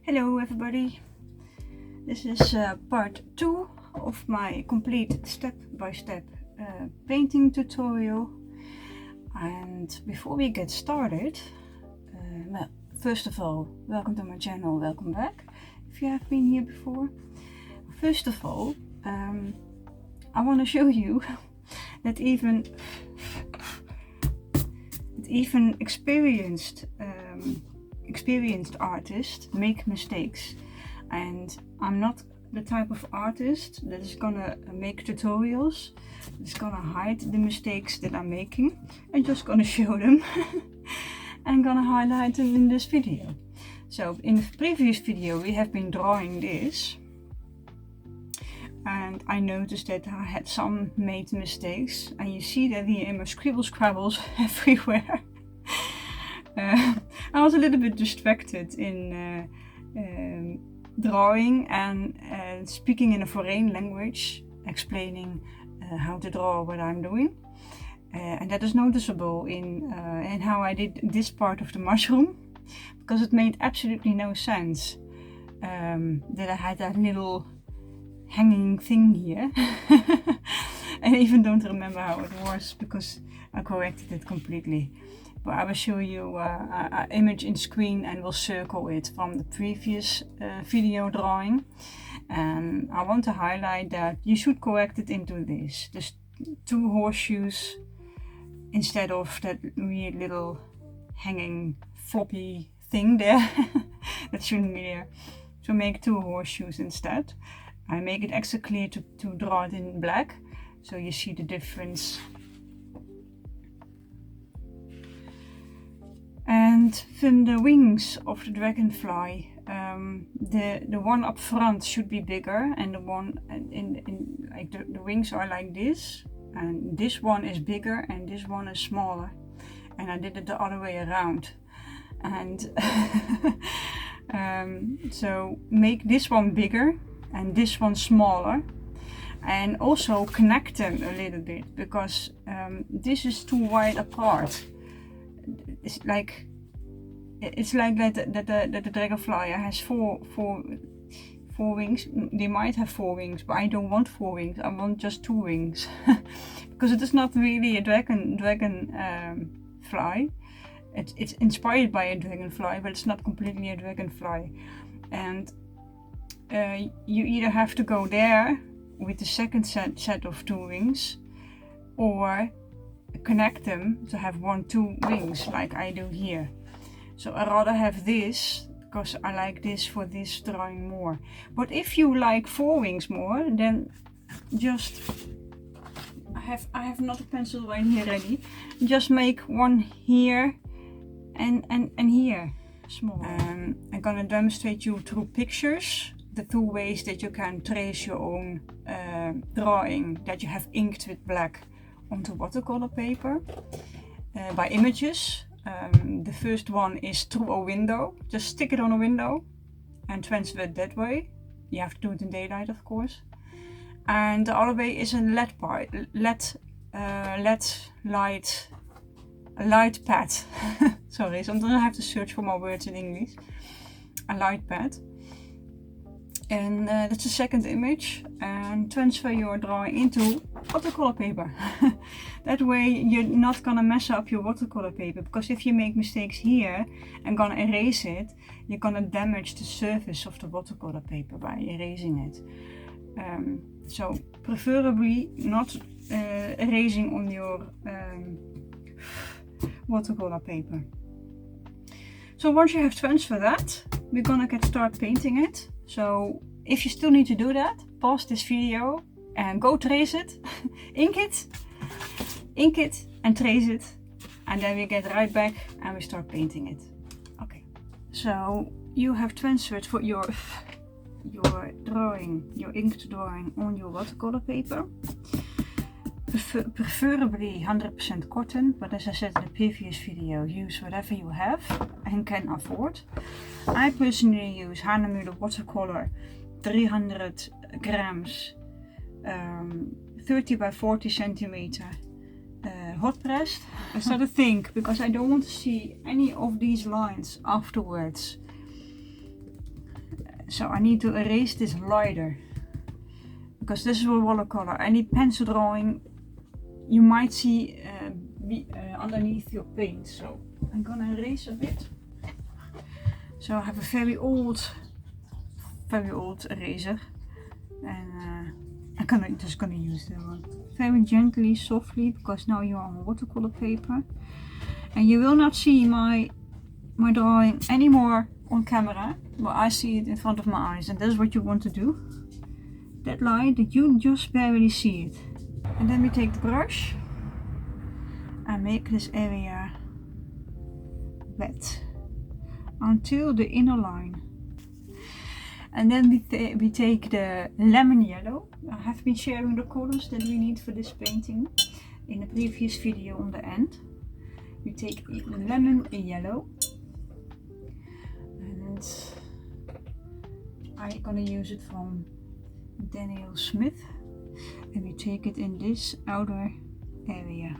Hello everybody, this is part 2 of my complete step-by-step painting tutorial. And before we get started, well, first of all, welcome to my channel, welcome back if you have been here before. First of all, I want to show you that even experienced artists make mistakes, and I'm not the type of artist that is gonna make tutorials, that's gonna hide the mistakes that I'm making. I'm just gonna show them and gonna highlight them in this video. So in the previous video we have been drawing this, and I noticed that I had some made mistakes, and you see that here in my scrabbles everywhere. I was a little bit distracted in drawing and speaking in a foreign language, explaining how to draw what I'm doing, and that is noticeable in how I did this part of the mushroom, because it made absolutely no sense that I had that little hanging thing here. I even don't remember how it was because I corrected it completely. But I will show you an image in screen and will circle it from the previous video drawing. And I want to highlight that you should correct it into this. Just 2 horseshoes instead of that weird little hanging floppy thing there. That shouldn't be there. So make 2 horseshoes instead. I make it extra clear to draw it in black, so you see the difference. And from the wings of the dragonfly, the one up front should be bigger, and the one in like the wings are like this, and this one is bigger and this one is smaller, and I did it the other way around. And so make this one bigger and this one smaller, and also connect them a little bit, because this is too wide apart. It's like that the dragonfly has four wings. They might have 4 wings, but I don't want 4 wings. I want just 2 wings because it is not really a dragon fly. It's inspired by a dragonfly, but it's not completely a dragonfly. And you either have to go there with the second set of 2 wings, or connect them to have 2 wings like I do here. So I rather have this because I like this for this drawing more. But if you like 4 wings more, then just I have not a pencil right here ready. Just make 1 here and here small. I'm gonna demonstrate you through pictures the 2 ways that you can trace your own drawing that you have inked with black onto watercolor paper by images. The first one is through a window. Just stick it on a window and transfer it that way. You have to do it in daylight, of course. And the other way is a light pad. Sorry, sometimes I have to search for my words in English. A light pad. And that's the second image, and transfer your drawing into watercolor paper. That way you're not gonna mess up your watercolor paper, because if you make mistakes here and gonna erase it, you're gonna damage the surface of the watercolor paper by erasing it. So preferably not erasing on your watercolor paper. So once you have transferred that, we're gonna start painting it. So if you still need to do that, pause this video and go trace it, ink it and trace it, and then we get right back and we start painting it. Okay, so you have transferred for your drawing, your inked drawing on your watercolor paper. Preferably 100% cotton, but as I said in the previous video, use whatever you have and can afford. I personally use Hanemühle watercolor 300 grams, 30 by 40 centimeter hot pressed. I started to think, because I don't want to see any of these lines afterwards. So I need to erase this lighter, because this is a watercolor. Any pencil drawing you might see underneath your paint. So I'm gonna erase a bit. So I have a very old eraser, and I'm just gonna use that one very gently, softly, because now you are on watercolor paper, and you will not see my drawing anymore on camera, but I see it in front of my eyes, and that's what you want to do. That light that you just barely see it. And then we take the brush and make this area wet until the inner line. And then we take the lemon yellow. I have been sharing the colors that we need for this painting in the previous video on the end. We take lemon yellow, and I'm gonna use it from Daniel Smith, and we take it in this outer area.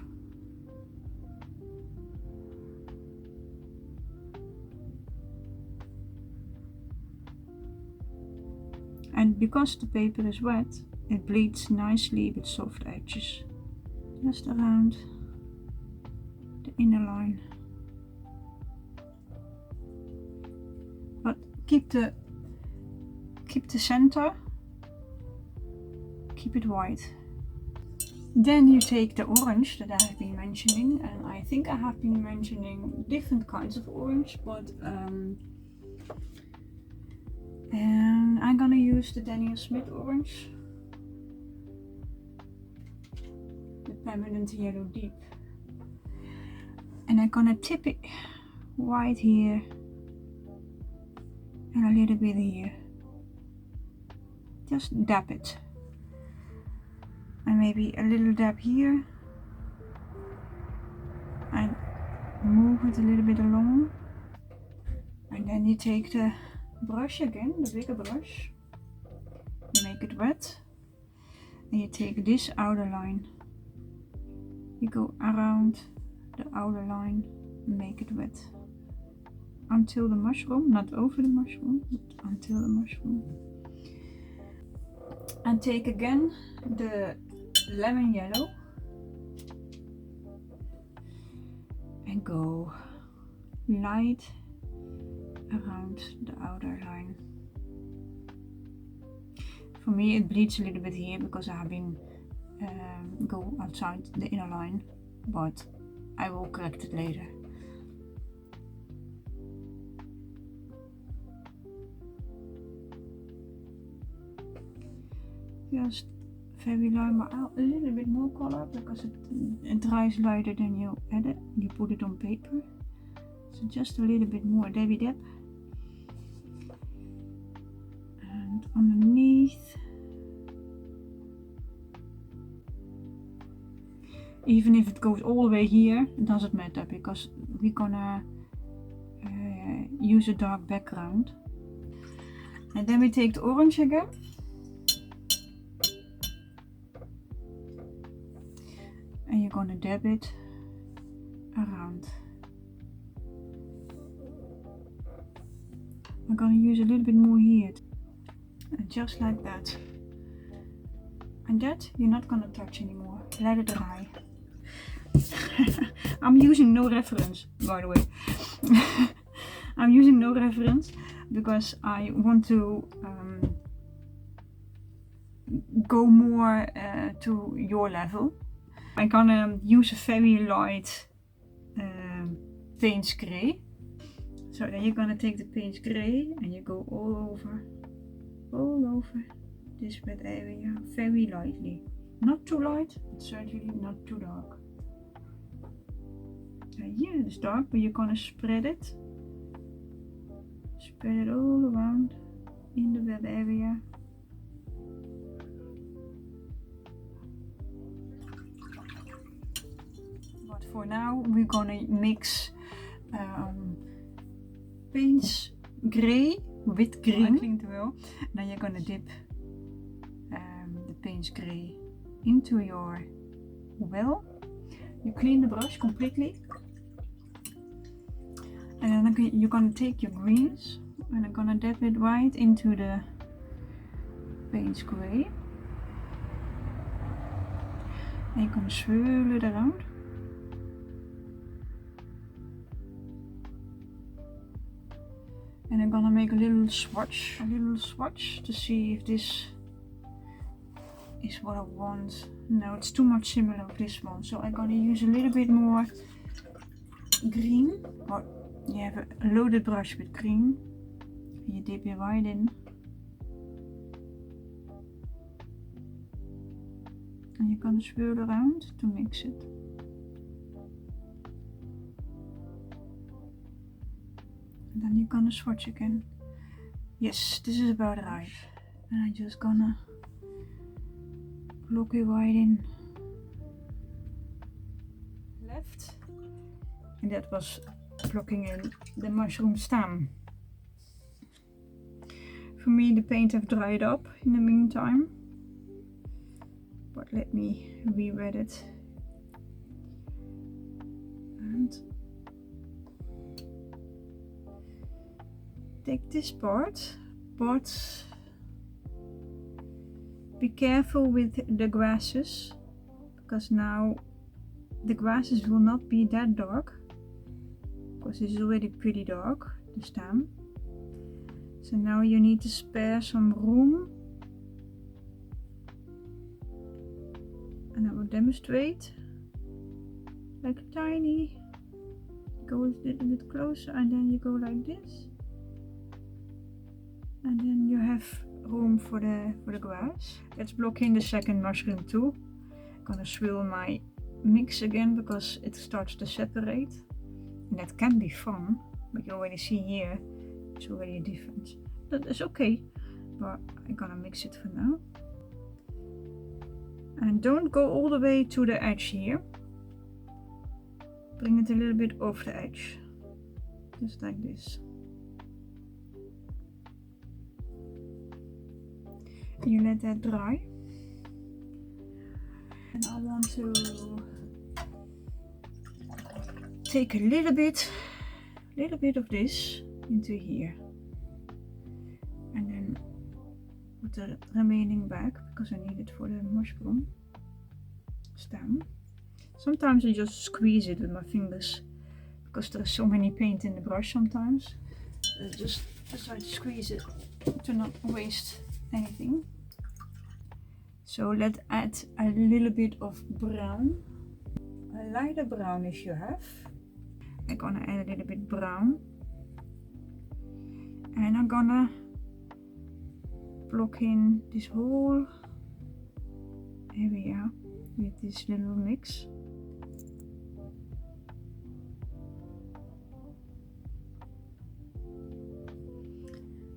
And because the paper is wet, it bleeds nicely with soft edges, just around the inner line. But keep the center, keep it white. Then you take the orange that I have been mentioning, and I think I have been mentioning different kinds of orange, but and I'm gonna use the Daniel Smith orange, the permanent yellow deep, and I'm gonna tip it right here and a little bit here. Just dab it, and maybe a little dab here, and move it a little bit along. And then you take the brush again, the bigger brush, you make it wet, and you take this outer line, you go around the outer line, make it wet until the mushroom, not over the mushroom, but until the mushroom. And take again the lemon yellow and go light around the outer line. For me it bleeds a little bit here because I have been go outside the inner line, but I will correct it later. Just very light, but a little bit more color because it dries lighter than you add it. You put it on paper, so just a little bit more dabby dab. And underneath, even if it goes all the way here, it doesn't matter because we're gonna use a dark background. And then we take the orange again. And you're gonna dab it around. I'm gonna use a little bit more here, and just like that. And that you're not gonna touch anymore. Let it dry. I'm using no reference, by the way. I'm using no reference because I want to go more to your level. I'm gonna use a very light Payne's Grey. So then you're gonna take the Payne's Grey and you go all over this wet area very lightly. Not too light, but certainly not too dark. Yeah, it's dark, but you're gonna spread it. Spread it all around in the wet area. But for now, we're gonna mix Payne's Grey with green. Klinkt wel. Then you're gonna dip the Payne's Grey into your well. You clean the brush completely, and then you're gonna take your greens And I'm gonna dab it right into the Payne's grey. And you're gonna swirl it around. And I'm gonna make a little swatch to see if this is what I want. No, it's too much similar of this one, so I'm gonna use a little bit more green. Or you have a loaded brush with green. You dip it right in. And you're gonna swirl around to mix it. And then you're gonna swatch again. Yes, this is about right. And I'm just gonna block it right in. Left. And that was blocking in the mushroom stem. For me, the paint have dried up in the meantime. But let me re-wet it. And take this part, but be careful with the grasses, because now the grasses will not be that dark, because it's already pretty dark, the stem. So now you need to spare some room. And I will demonstrate like a tiny, go a little bit closer, and then you go like this. And then you have room for the grass. Let's block in the second mushroom too. I'm gonna swirl my mix again because it starts to separate. And that can be fun, but you already see here, it's already a difference. That is okay, but I'm gonna mix it for now. And don't go all the way to the edge here. Bring it a little bit off the edge. Just like this. You let that dry. And I want to take a little bit of this into here. And then put the remaining back, because I need it for the mushroom stem. Sometimes I just squeeze it with my fingers, because there's so many paint in the brush sometimes. Just try to squeeze it to not waste anything. So let's add a little bit of brown, a lighter brown if you have. I'm gonna add a little bit brown, and I'm gonna block in this whole area with this little mix.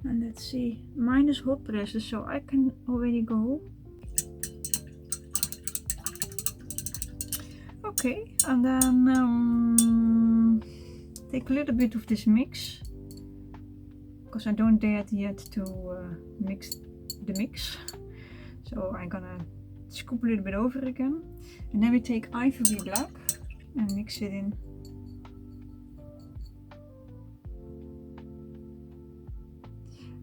And let's see, mine is hot presses, so I can already go. Okay, and then take a little bit of this mix, because I don't dare yet to mix the mix. So I'm gonna scoop a little bit over again. And then we take ivory black and mix it in.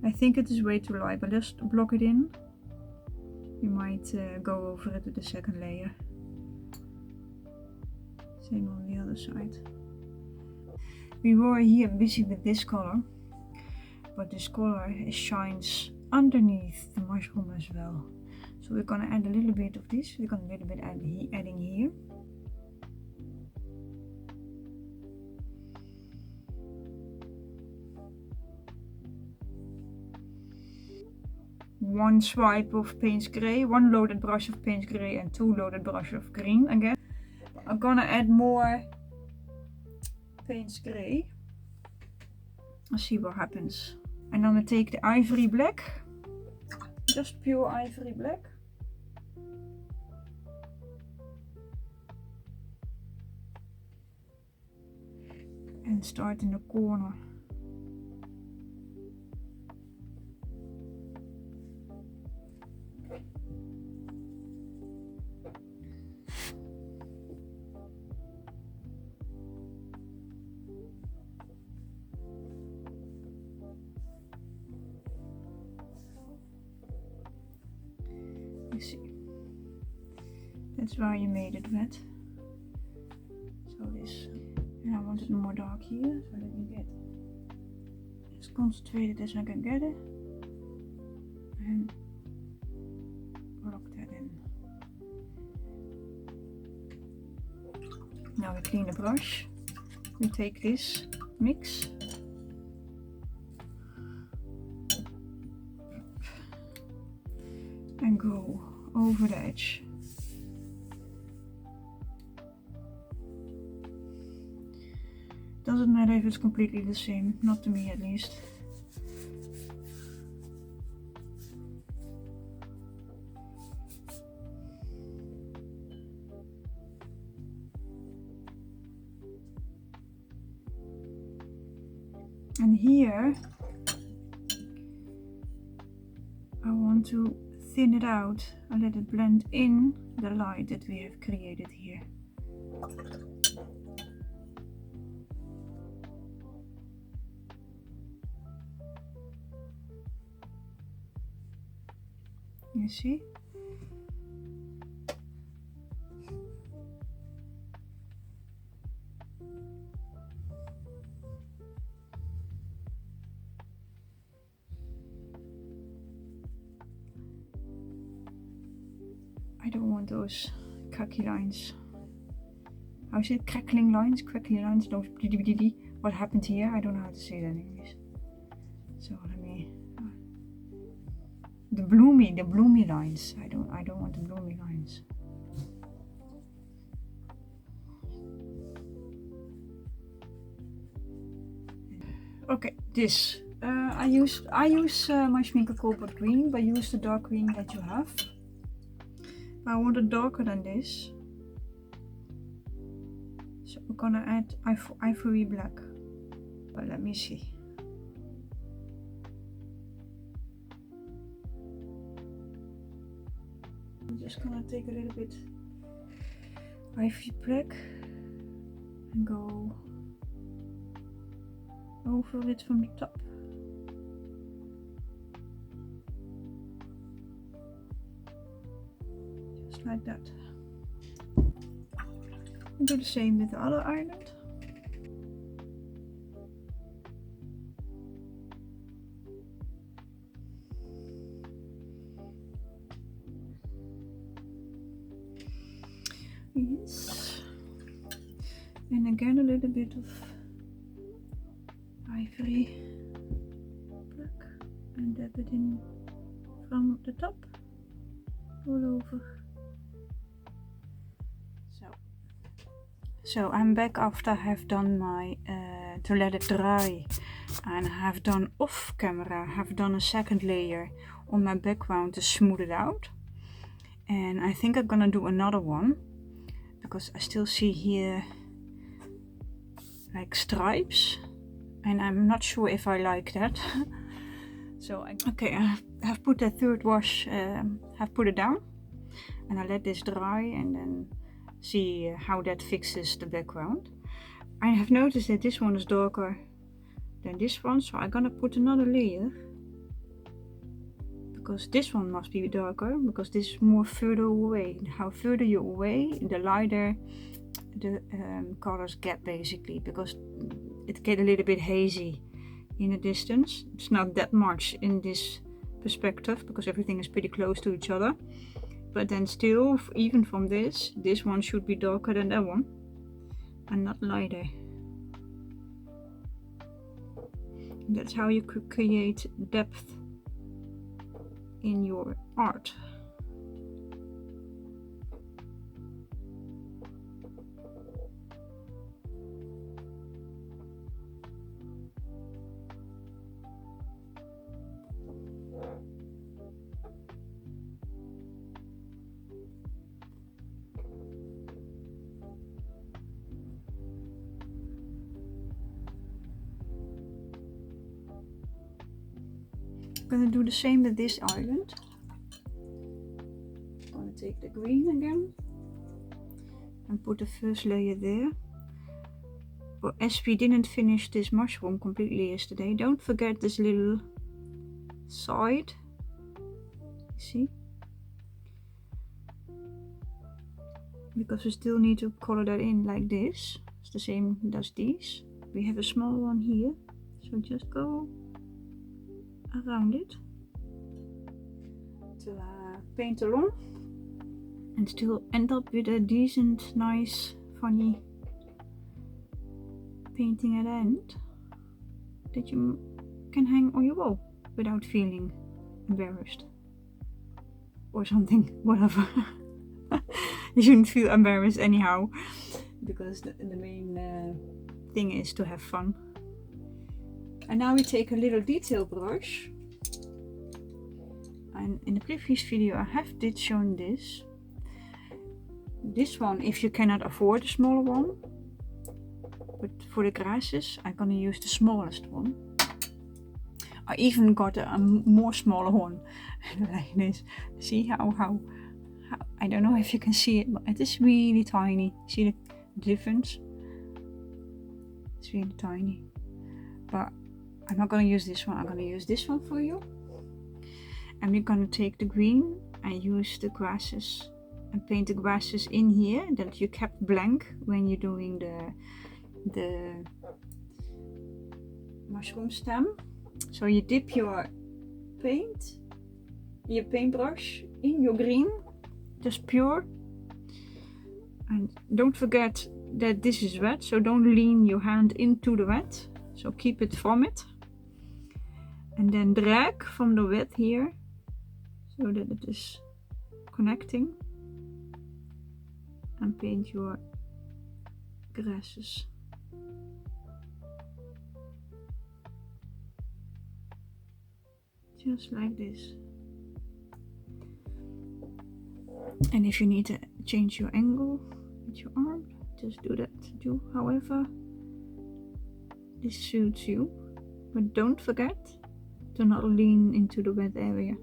I think it is way too light, but just block it in. You might go over it with the second layer. Same on the other side. We were here busy with this color, but this color shines underneath the mushroom as well. So we're gonna add a little bit of this. We're gonna a little bit adding here. One swipe of Payne's Grey, one loaded brush of Payne's Grey, and two loaded brushes of green again. I'm gonna add more Payne's Grey. Let's see what happens. And I'm gonna take the ivory black, just pure ivory black. And start in the corner. You see, that's why you made it wet. So this, and I want it more dark here, so let me get as concentrated as I can get it, and lock that in. Now we clean the brush. We take this mix and go over the edge. Doesn't matter if it's completely the same, not to me at least. And here I want to thin it out and let it blend in the light that we have created here. You see? I don't want those cracky lines. How is it? Crackling lines? Crackly lines? Those what happened here? I don't know how to say that in English. So let me the bloomy lines. I don't want the bloomy lines. Okay, this I use my Schminke Cobalt green, but use the dark green that you have. I want it darker than this, so we're gonna add ivory black. But let me see. I'm just gonna take a little bit ivory black and go over it from the top. Just like that. And do the same with the other island. Yes. And again a little bit of ivory black and dab it in from the top all over. So I'm back after I have done my to let it dry, and I have done off camera, have done a second layer on my background to smooth it out, and I think I'm gonna do another one because I still see here like stripes, and I'm not sure if I like that. So I have put the third wash, have put it down, and I let this dry and then see how that fixes the background. I have noticed that this one is darker than this one, so I'm gonna put another layer because this one must be darker because this is more further away. How further you're away, the lighter the colors get basically, because it gets a little bit hazy in the distance. It's not that much in this perspective because everything is pretty close to each other, but then still, even from this one should be darker than that one and not lighter. That's how you could create depth in your art. I'm gonna do the same with this island. I'm gonna take the green again and put the first layer there. But as we didn't finish this mushroom completely yesterday, don't forget this little side. See? because we still need to color that in like this. It's the same as these. We have a small one here, so just go around it to paint along and still end up with a decent, nice, funny painting at the end that you can hang on your wall without feeling embarrassed or something, whatever. You shouldn't feel embarrassed anyhow, because the main thing is to have fun. And now we take a little detail brush, and in the previous video I have shown this one if you cannot afford a smaller one, but for the grasses I'm gonna use the smallest one. I even got a more smaller one like this. See how I don't know if you can see it, but it is really tiny. See the difference? It's really tiny. But I'm not gonna use this one, I'm gonna use this one for you. And we're gonna take the green and use the grasses and paint the grasses in here that you kept blank when you're doing the mushroom stem. So you dip your paintbrush in your green, just pure. And don't forget that this is wet, so don't lean your hand into the wet, so keep it from it. And then drag from the wet here so that it is connecting, and paint your grasses. Just like this. And if you need to change your angle with your arm, just do that too. However this suits you, but don't forget to not lean into the wet area.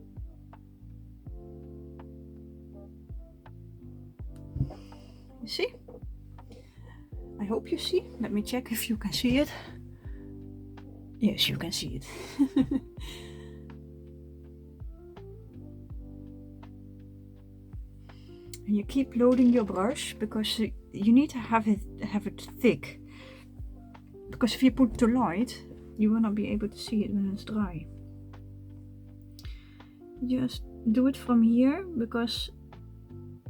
You see? I hope you see. Let me check if you can see it. Yes, you can see it. And you keep loading your brush because you need to have it thick. Because if you put too light, you will not be able to see it when it's dry. Just do it from here, because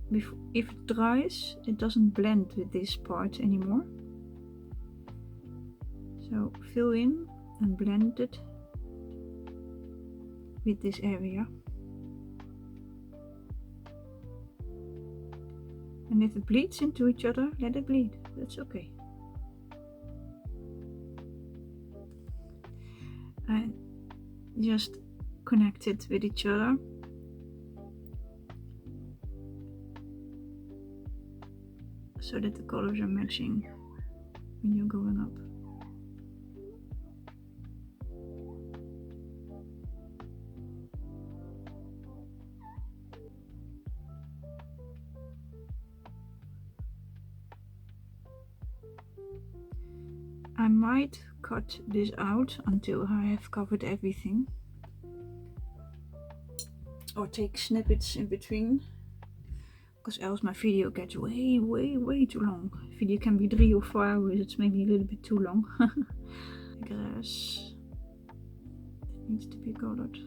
if it dries, it doesn't blend with this part anymore. So fill in and blend it with this area. And if it bleeds into each other, let it bleed. That's okay. And just connect it with each other. So that the colors are matching when you're going up. I might cut this out until I have covered everything, or take snippets in between, because else my video gets way too long. Video can be 3 or 4 hours, it's maybe a little bit too long. Grass needs to be colored.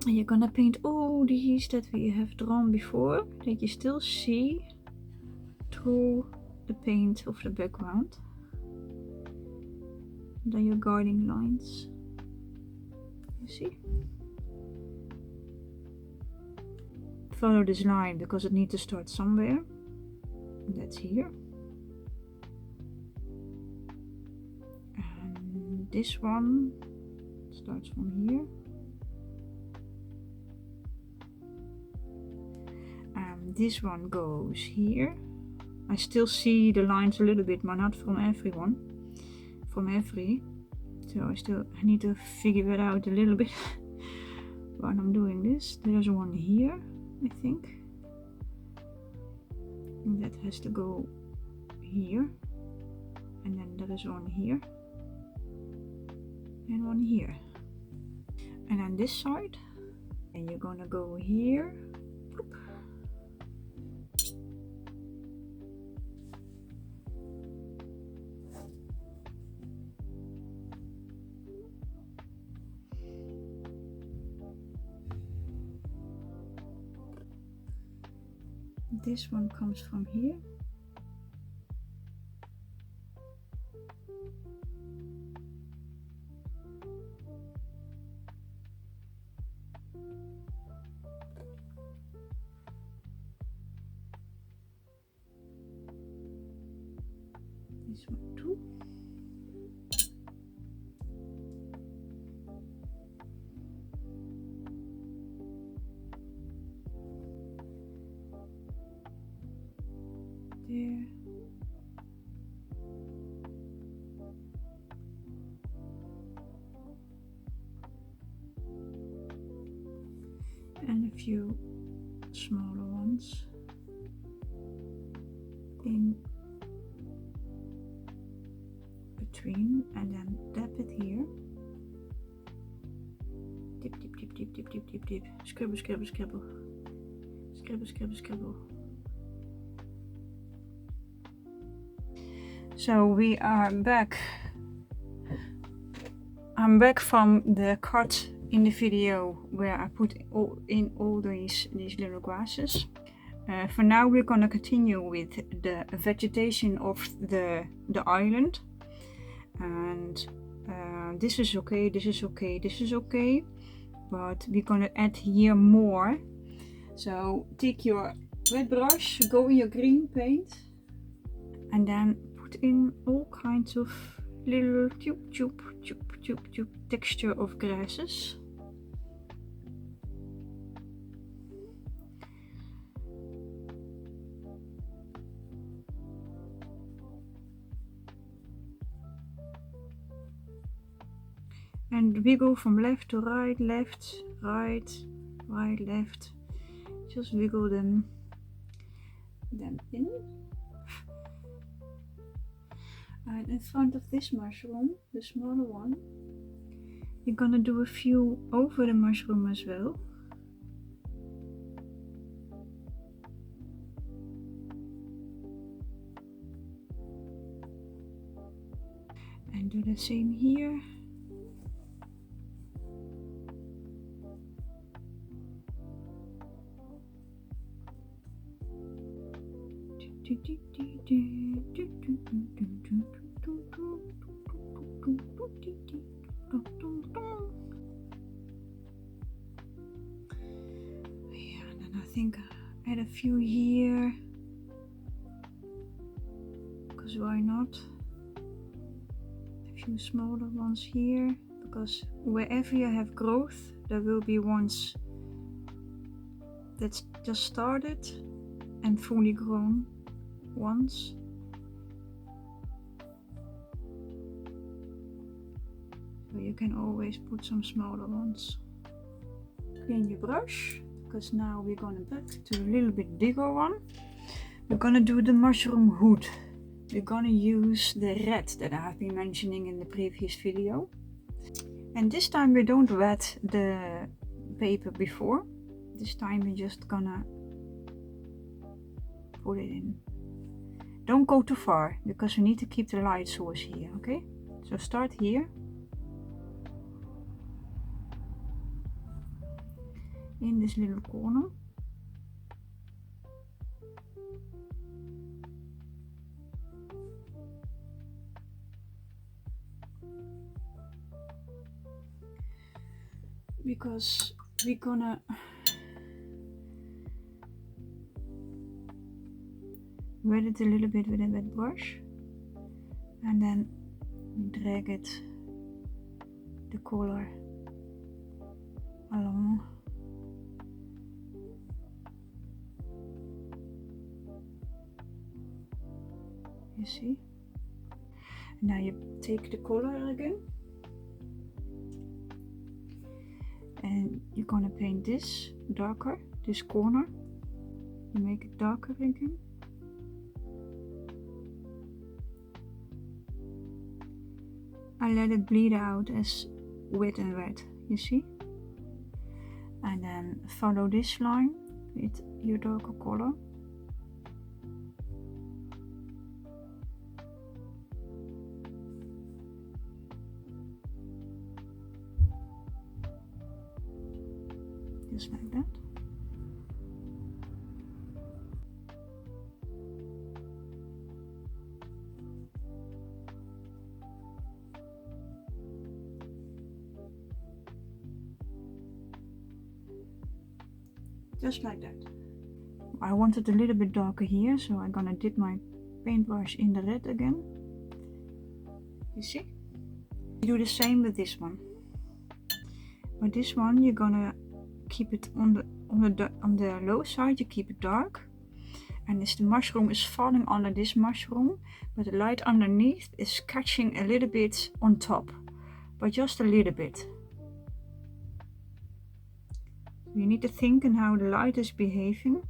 And you're gonna paint all these that we have drawn before, that you still see through the paint of the background. And then your guiding lines. You see? Follow this line because it needs to start somewhere. And that's here. And this one starts from here. And this one goes here. I still see the lines a little bit, but not from everyone. From every. So I need to figure it out a little bit while I'm doing this. There's one here, I think. And that has to go here. And then there is one here. And one here. And on this side, And you're gonna go here. This one comes from here. This one too. There. And a few smaller ones in between, and then dab it here. Dip, dip, dip, dip, dip, dip, dip, dip. Scribble, scribble, scribble. Scribble, scribble, scribble. So we are back. I'm back from the cut in the video where I put all these little grasses. For now we're gonna continue with the vegetation of the island, and this is okay, this is okay, this is okay, but we're gonna add here more. So take your wet brush, go in your green paint, and then put in all kinds of little tube texture of grasses. And wiggle from left to right, left, right, right, left. Just wiggle them in. And in front of this mushroom, the smaller one, you're gonna do a few over the mushroom as well. And do the same here. Yeah, and then I think I add a few here, because why not? A few smaller ones here, because wherever you have growth, there will be ones that's just started and fully grown ones. So you can always put some smaller ones. Clean your brush, because now we're gonna back to a little bit bigger one. We're gonna do the mushroom hood. We're gonna use the red that I have been mentioning in the previous video. And this time we don't wet the paper before. This time we're just gonna put it in. Don't go too far, because we need to keep the light source here, okay? So start here. In this little corner. Because we're gonna wet it a little bit with a wet brush, and then drag it, the color, along. You see? Now you take the color again, and you're gonna paint this darker, this corner. You make it darker again. I let it bleed out as wet and red, you see? and then follow this line with your darker color. Just like that. Just like that. I want it a little bit darker here, so I'm gonna dip my paintbrush in the red again. You see? You do the same with this one. But this one you're gonna keep it on the low side, you keep it dark. And as the mushroom is falling under this mushroom, but the light underneath is catching a little bit on top, but just a little bit. You need to think on how the light is behaving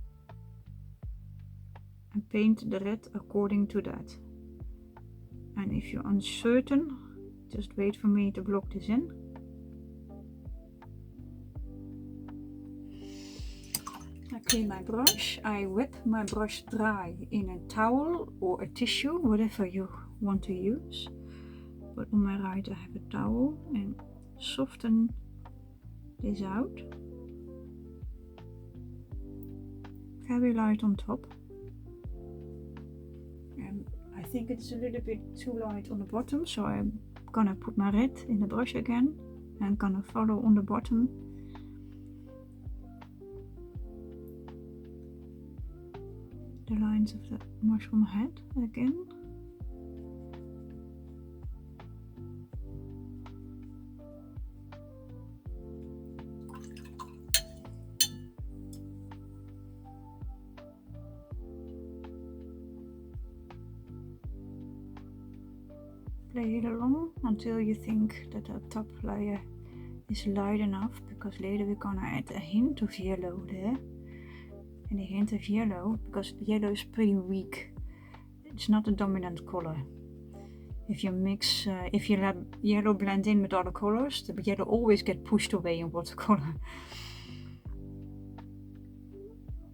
and paint the red according to that. And if you're uncertain, just wait for me to block this in. I clean my brush, I whip my brush dry in a towel or a tissue, whatever you want to use. But on my right I have a towel and soften this out. Very light on top. And I think it's a little bit too light on the bottom, so I'm gonna put my red in the brush again and gonna follow on the bottom. The lines of the mushroom head again. Play it along until you think that the top layer is light enough, because later we're gonna add a hint of yellow there. And a hint of yellow, because the yellow is pretty weak. It's not a dominant color. If you mix, if you let yellow blend in with other colors, the yellow always get pushed away in watercolor.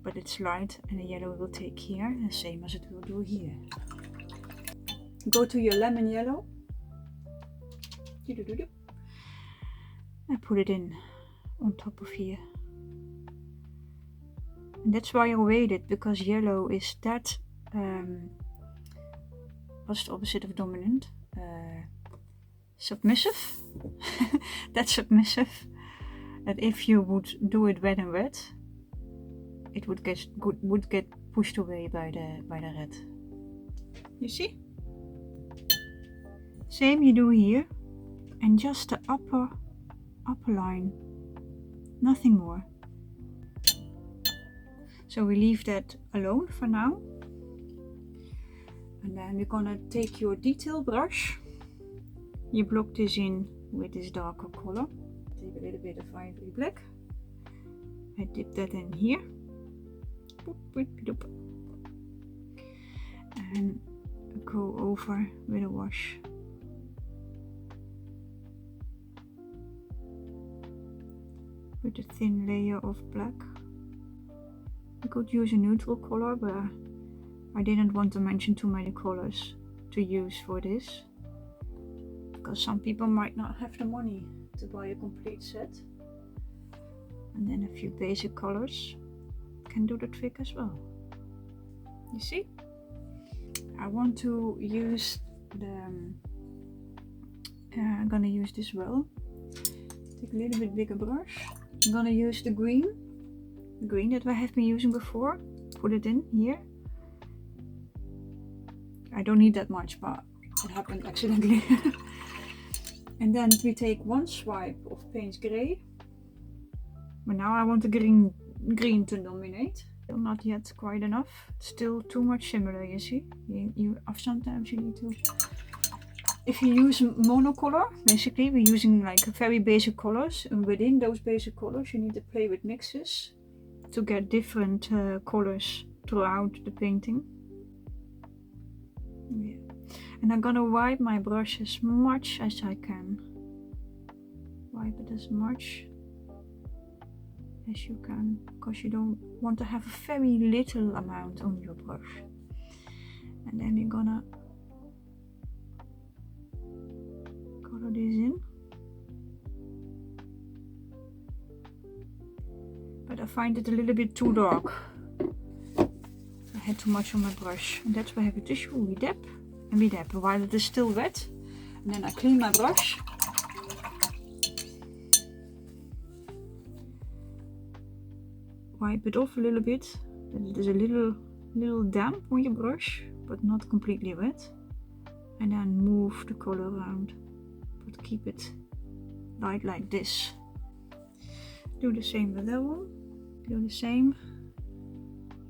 But it's light and the yellow will take here, the same as it will do here. Go to your lemon yellow. And put it in on top of here. And that's why I waited, because yellow is that, what's the opposite of dominant? Submissive. That's submissive. That if you would do it red and red, it would get pushed away by the red. You see? Same you do here, and just the upper line, nothing more. So we leave that alone for now. And then we're gonna take your detail brush. You block this in with this darker color. Take a little bit of ivory black. I dip that in here. And go over with a wash. With a thin layer of black. I could use a neutral color, but I didn't want to mention too many colors to use for this, because some people might not have the money to buy a complete set. And then a few basic colors can do the trick as well. You see? I want to use the, I'm gonna use this well. Take a little bit bigger brush. I'm gonna use the green that I have been using before. Put it in here. I don't need that much, but it happened accidentally. And then we take one swipe of paint gray. But now I want the green to dominate. Still not yet quite enough. Still too much similar, you see. Sometimes you need to. If you use monocolor, basically we're using like very basic colors, and within those basic colors you need to play with mixes to get different colors throughout the painting. Yeah. And I'm gonna wipe my brush as much as I can. Wipe it as much. as you can, because you don't want to have a very little amount on your brush. And then we're gonna color this in. But I find it a little bit too dark. I had too much on my brush. And that's why I have a tissue. We dab and we dab while it is still wet. And then I clean my brush. Wipe it off a little bit. That it is a little damp on your brush, but not completely wet. And then move the color around. But keep it light like this. Do the same with that one. Do the same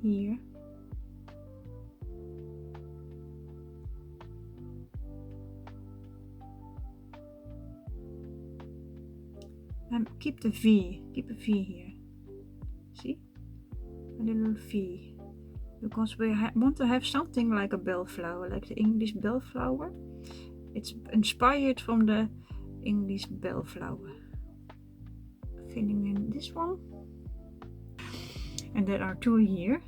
here. And keep a V here. See? A little V. Because we want to have something like a bellflower, like the English bellflower. It's inspired from the English bellflower. Filling in this one. And there are two here.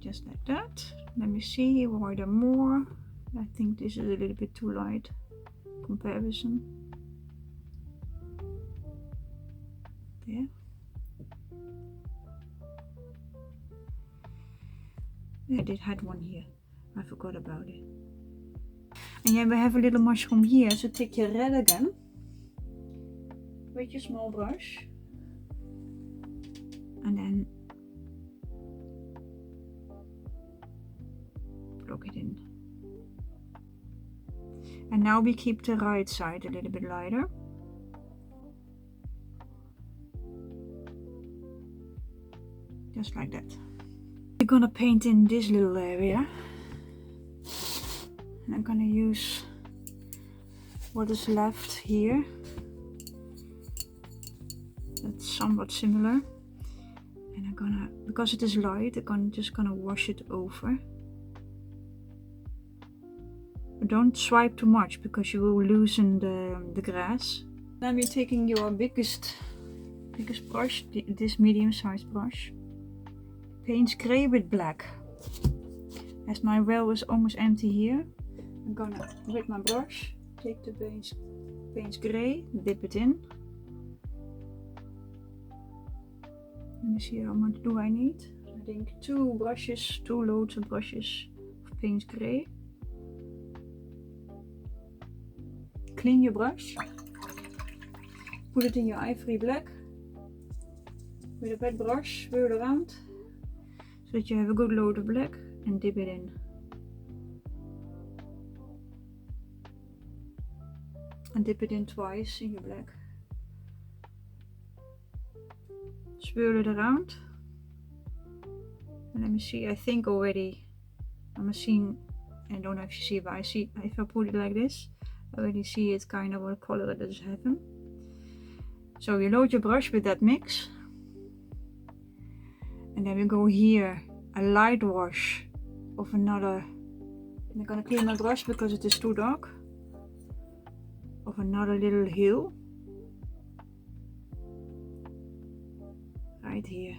Just like that. Let me see, are there more? I think this is a little bit too light comparison. There. I did had one here. I forgot about it. And yeah, we have a little mushroom here, so take your red again with your small brush and then block it in. And now we keep the right side a little bit lighter. Just like that. We're gonna paint in this little area. And I'm gonna use what is left here. That's somewhat similar. And I'm gonna, because it is light, I'm just gonna wash it over. But don't swipe too much because you will loosen the grass. Then we're taking your biggest brush, this medium-sized brush. Paints grey with black. As my well is almost empty here, I'm gonna, with my brush, take the paints grey, dip it in. Let me see how much do I need. I think two loads of brushes of paints grey. Clean your brush. Put it in your ivory black. With a wet brush, swirl around. So that you have a good load of black and dip it in. And dip it in twice in your black. Swirl it around. And let me see, I think already I'm seeing, I don't know if you see it, but I see if I put it like this, I already see it kind of what color it is having. So you load your brush with that mix. And then we go here, a light wash of another, and I'm gonna clean my brush because it is too dark, of another little hill, right here.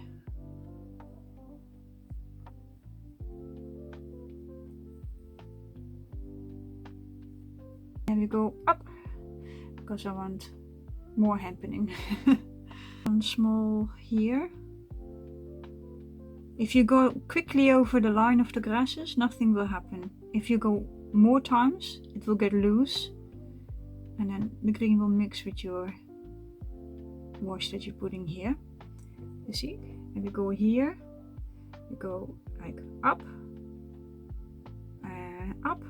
And we go up, because I want more happening. One small here. If you go quickly over the line of the grasses, nothing will happen. If you go more times, it will get loose. And then the green will mix with your wash that you're putting here. You see? And we go here. We go like up. And up.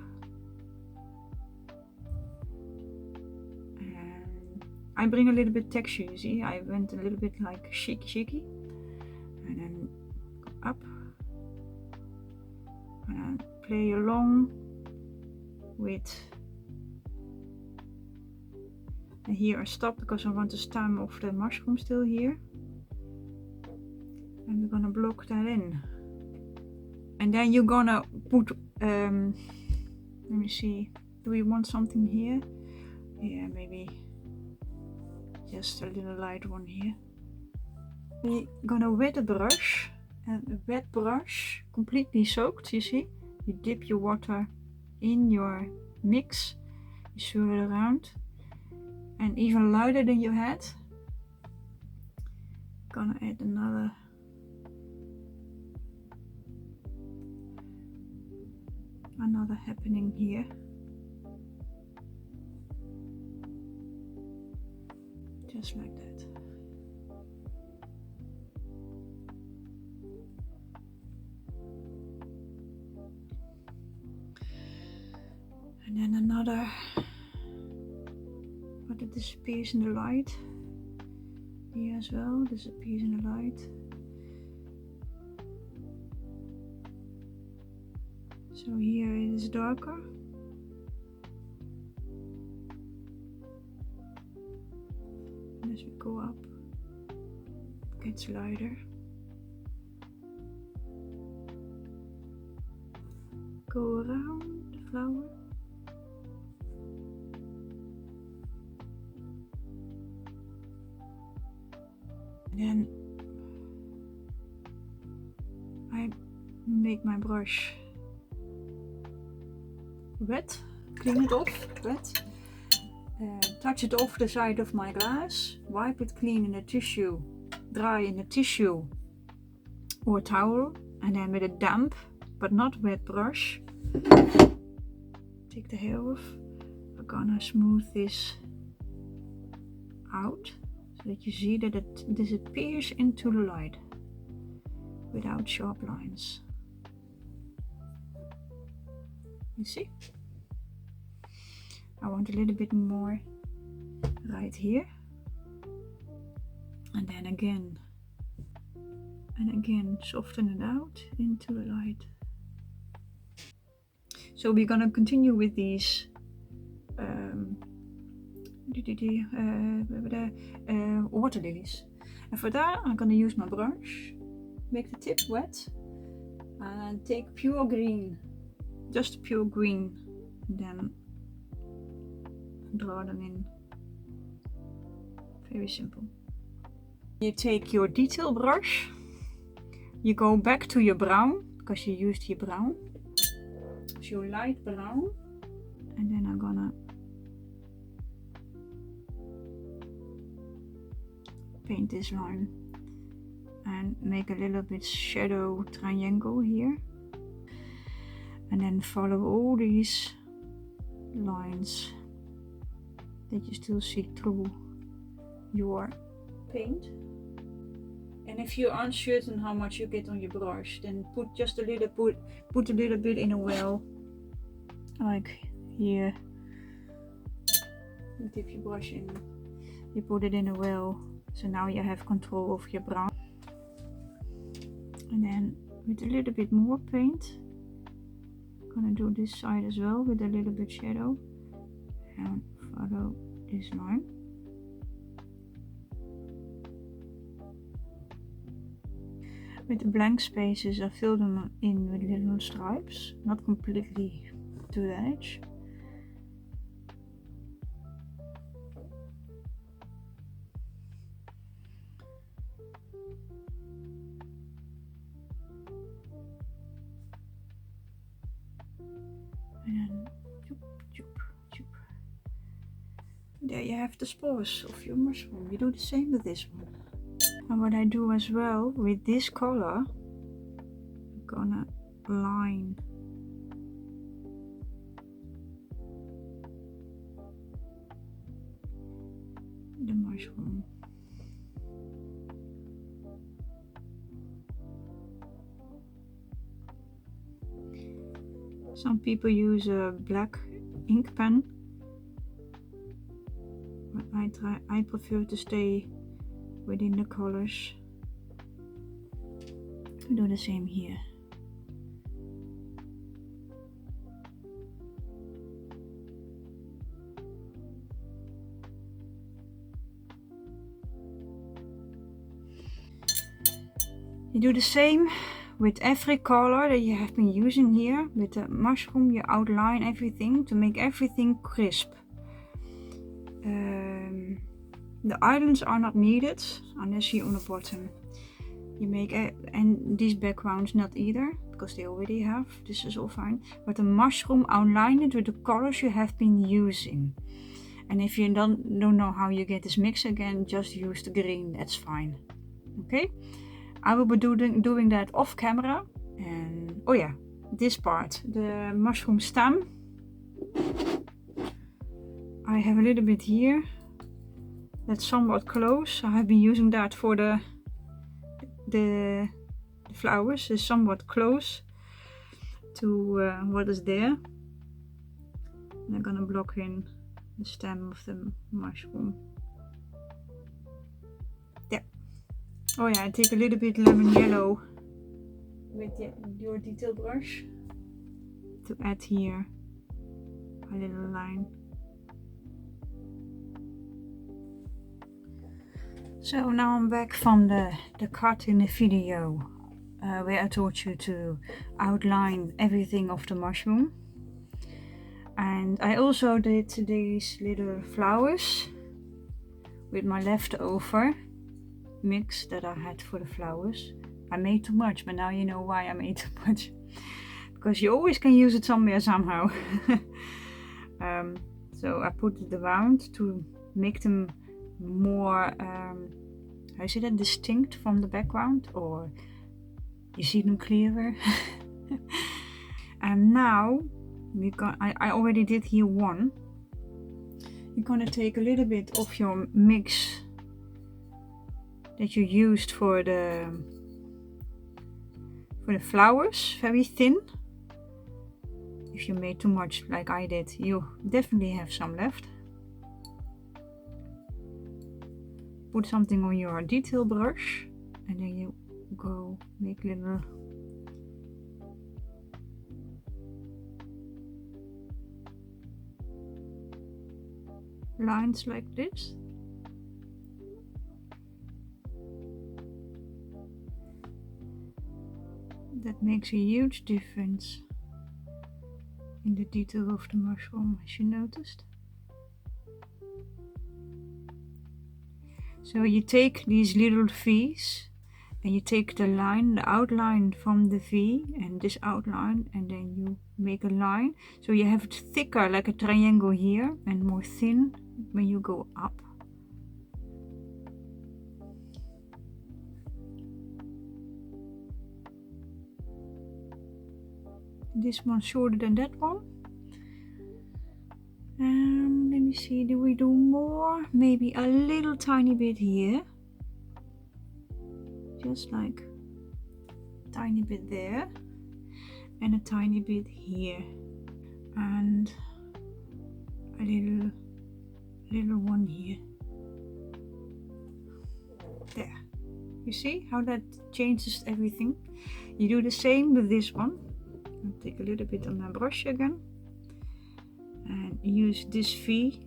And I bring a little bit texture, you see? I went a little bit like shaky. And then up and play along with, and here I stop because I want the stem of the mushroom still here, and we're gonna block that in. And then you're gonna put let me see, do we want something here? Yeah, maybe just a little light one here. We're gonna wet a brush, and a wet brush, completely soaked, you see? You dip your water in your mix, you swirl it around, and even lighter than you had. Gonna add another happening here. Just like that. And then another, but it disappears in the light. Here as well, disappears in the light. So here it is darker. And as we go up, it gets lighter. Go around the flower. And then I make my brush wet, clean it off, wet. Touch it off the side of my glass, wipe it clean in a tissue, dry in a tissue or towel, and then with a damp but not wet brush, take the hair off. We're gonna smooth this out so that you see that it disappears into the light without sharp lines. You see? I want a little bit more right here, and then again and again soften it out into the light. So we're gonna continue with these water lilies, and for that I'm gonna use my brush, make the tip wet, and take pure green, just pure green, and then draw them in. Very simple. You take your detail brush, you go back to your brown, because you used your brown, so your light brown, and then I'm gonna paint this line and make a little bit shadow triangle here, and then follow all these lines that you still see through your paint. And if you're uncertain how much you get on your brush, then put just a little put a little bit in a well, like here. You dip your brush in, you put it in a well, so now you have control of your brown. And then with a little bit more paint, I'm gonna do this side as well with a little bit shadow, and follow this line. With the blank spaces I fill them in with little stripes, not completely to the edge. And then choop, choop, choop. There you have the spores of your mushroom. You do the same with this one. And what I do as well with this color, I'm gonna line the mushroom. Some people use a black ink pen, but I prefer to stay within the colors. I do the same here. You do the same with every color that you have been using here. With the mushroom you outline everything to make everything crisp. The islands are not needed unless you're on the bottom. You make and these backgrounds not either, because they already have. This is all fine. But the mushroom, outline it with the colors you have been using. And if you don't know how you get this mix again, just use the green. That's fine. Okay. I will be doing that off camera. And oh yeah, this part, the mushroom stem. I have a little bit here. That's somewhat close. I have been using that for the flowers. Is somewhat close to what is there. And I'm gonna block in the stem of the mushroom. Yeah. Oh yeah, I take a little bit lemon yellow with your detail brush to add here a little line. So now I'm back from the cut in the video where I taught you to outline everything of the mushroom. And I also did these little flowers with my leftover mix that I had for the flowers. I made too much, but now you know why I made too much. Because you always can use it somewhere somehow. So I put it around to make them more, how is it, distinct from the background, or you see them clearer. And now I already did here one. You're gonna take a little bit of your mix that you used for the flowers, very thin. If you made too much like I did, you definitely have some left. Put something on your detail brush and then you go make little lines like this. That makes a huge difference in the detail of the mushroom, as you noticed. So you take these little V's and you take the line, the outline from the V and this outline, and then you make a line. So you have it thicker like a triangle here and more thin when you go up. This one's shorter than that one. Let me see, do we do more? Maybe a little tiny bit here. Just like a tiny bit there. And a tiny bit here. And a little one here. There. You see how that changes everything? You do the same with this one. I'll take a little bit on my brush again. And use this V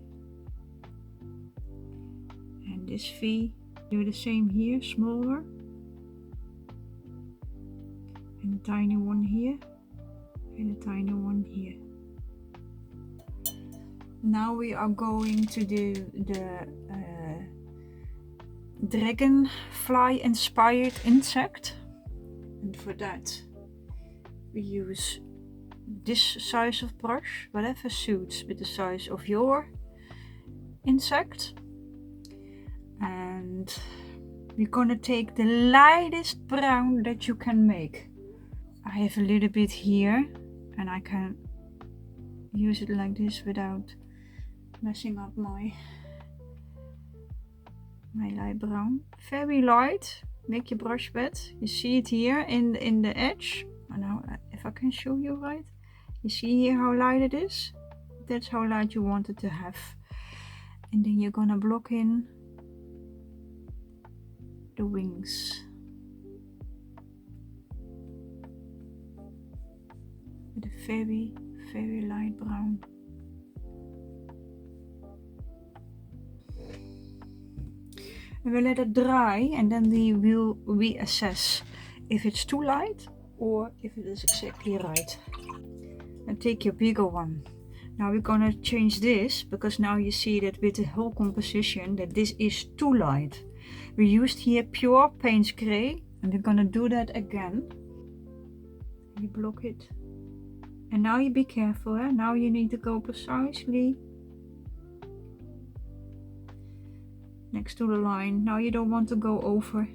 and this V. Do the same here, smaller, and a tiny one here and a tiny one here. Now we are going to do the dragonfly inspired insect, and for that we use this size of brush, whatever suits with the size of your insect. And we're gonna take the lightest brown that you can make. I have a little bit here and I can use it like this without messing up my light brown. Very light, make your brush wet. You see it here in the edge. And now if I can show you right, you see here how light it is? That's how light you want it to have. And then you're gonna block in the wings with a very, very light brown. And we'll let it dry and then we will reassess if it's too light or if it is exactly right. And take your bigger one. Now we're gonna change this, because now you see that with the whole composition that this is too light. We used here pure Payne's Gray And we're gonna do that again. You block it. And now you be careful, eh? Now you need to go precisely next to the line. Now you don't want to go over.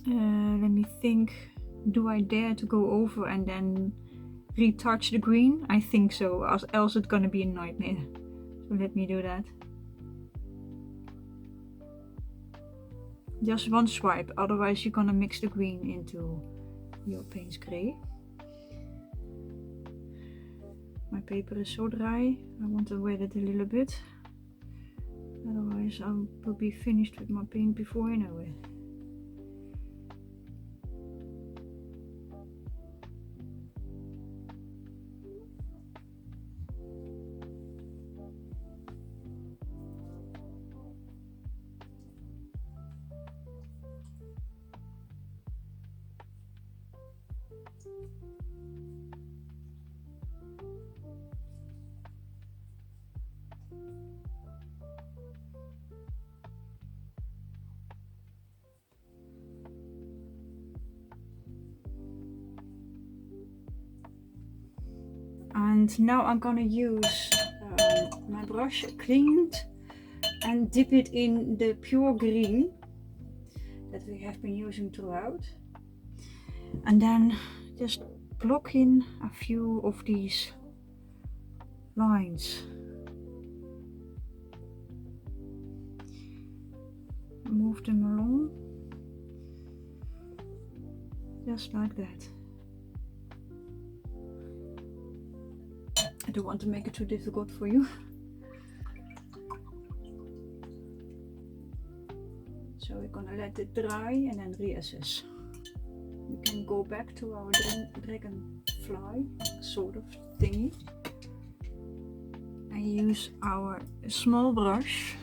Let me think. Do I dare to go over and then retouch the green? I think so, else it's gonna be a nightmare. So let me do that. Just one swipe, otherwise you're gonna mix the green into your Payne's grey. My paper is so dry, I want to wet it a little bit. Otherwise I will be finished with my paint before I know it. And now I'm gonna use my brush cleaned and dip it in the pure green that we have been using throughout. And then just block in a few of these lines. Move them along, just like that. I don't want to make it too difficult for you. So we're gonna let it dry and then reassess. We can go back to our dragonfly sort of thingy. And use our small brush.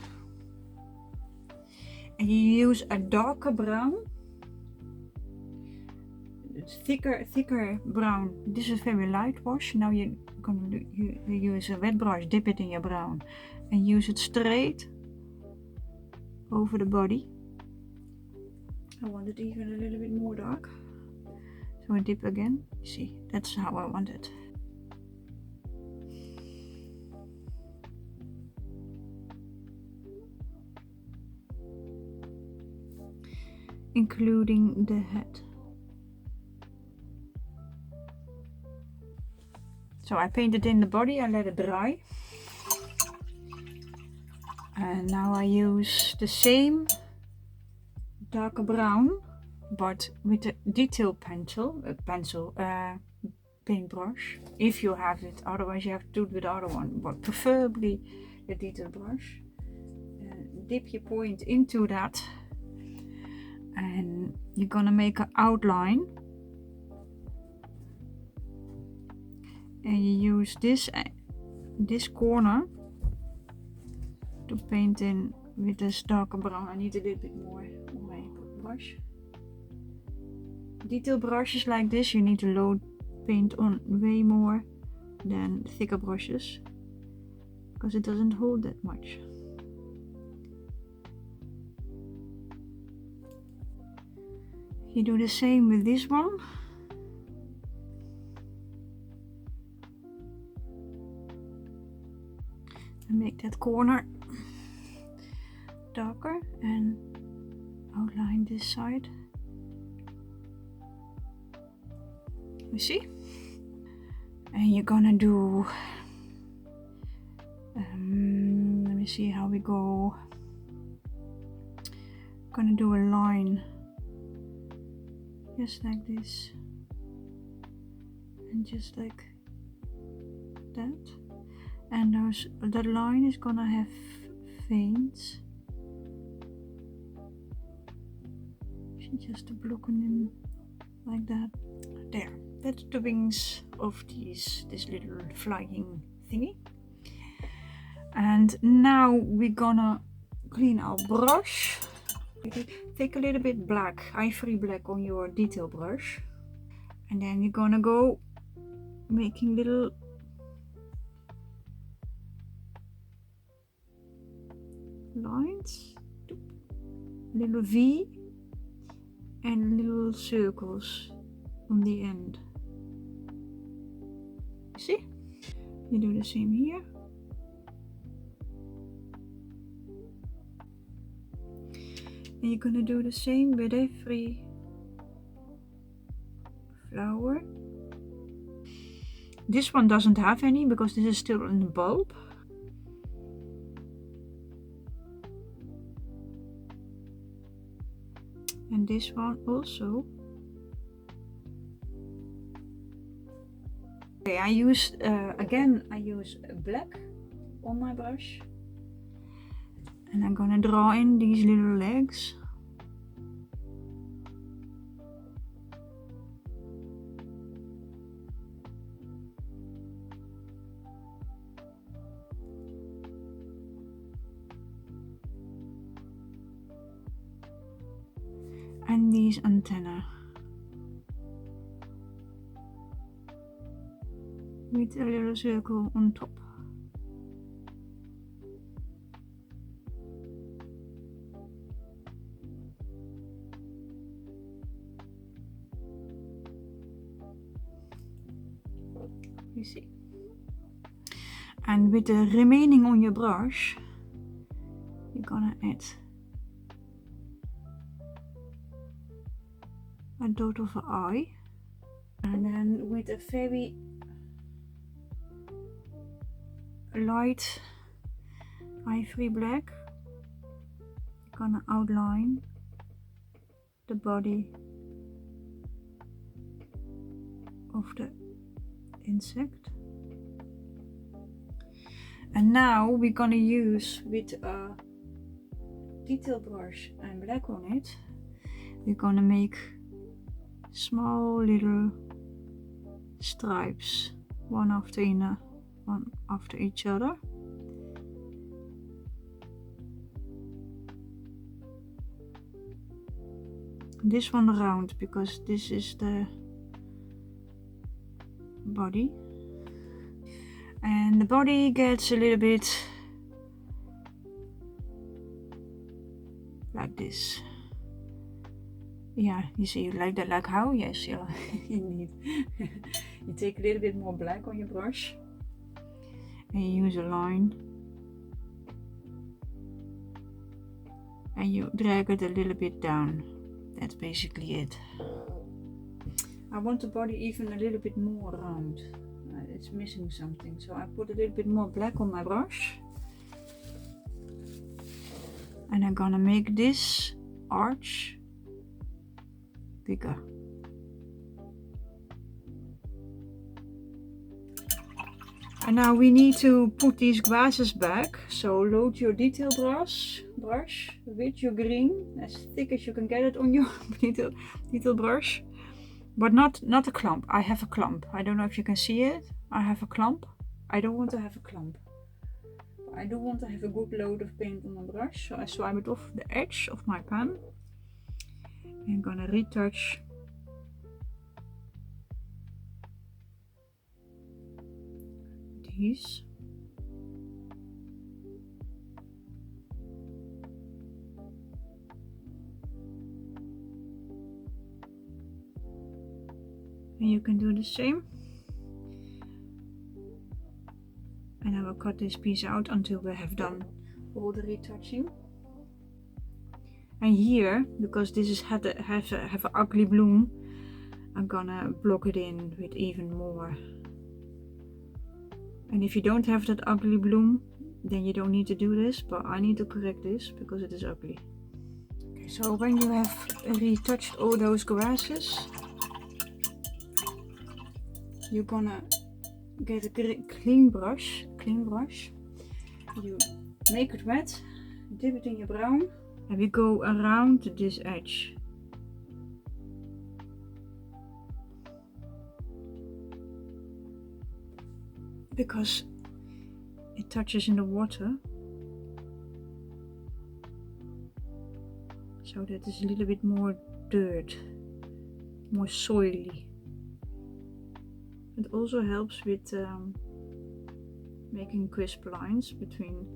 And you use a darker brown. It's thicker brown. This is very light wash. Now you're gonna use a wet brush, dip it in your brown, and use it straight over the body. I want it even a little bit more dark. So I dip again. See, that's how I want it. Including the head. So I painted in the body, I let it dry. And now I use the same darker brown, but with a detail paintbrush, if you have it. Otherwise you have to do it with the other one, but preferably the detail brush. Dip your point into that, and you're gonna make an outline. And you use this corner to paint in with this darker brown. I need a little bit more on my brush. Detail brushes like this, you need to load paint on way more than thicker brushes, because it doesn't hold that much. You do the same with this one. And make that corner darker and outline this side. You see? And you're gonna do, let me see how we go. Gonna do a line just like this, and just like that. And that line is gonna have veins. Just to block them like that. There. That's the wings of this little flying thingy. And now we're gonna clean our brush. Take a little bit black, ivory black on your detail brush. And then you're gonna go making little lines. little V and little circles on the end. See? You do the same here. And you're gonna do the same with every flower. This one doesn't have any because this is still in the bulb. And this one also. Okay, I use black on my brush. And I'm gonna draw in these little legs. And these antennae. With a little circle on top. You see. And with the remaining on your brush, you're gonna add a dot of an eye. And then with a very light ivory black, you're gonna outline the body of the insect. And now we're gonna use with a detail brush and black on it, we're gonna make small little stripes, one after each other. This one round because this is the body, and the body gets a little bit like this. Yeah, you see, like that, like how? Yes, yeah, indeed. You take a little bit more black on your brush and you use a line and you drag it a little bit down. That's basically it. I want the body even a little bit more round. It's missing something, so I put a little bit more black on my brush. And I'm gonna make this arch bigger. And now we need to put these glasses back. So load your detail brush with your green, as thick as you can get it on your detail brush. But not a clump. I have a clump. I don't know if you can see it. I have a clump. I don't want to have a clump. I do want to have a good load of paint on the brush. So I swipe it off the edge of my pen. I'm gonna retouch these. And you can do the same. And I will cut this piece out until we have done all the retouching. And here, because this is have an ugly bloom, I'm gonna block it in with even more. And if you don't have that ugly bloom, then you don't need to do this, but I need to correct this because it is ugly. Okay, so when you have retouched all those grasses, you're gonna get a clean brush. You make it wet, dip it in your brown, and we go around this edge. Because it touches in the water, so that is a little bit more dirt, more soily. It also helps with making crisp lines between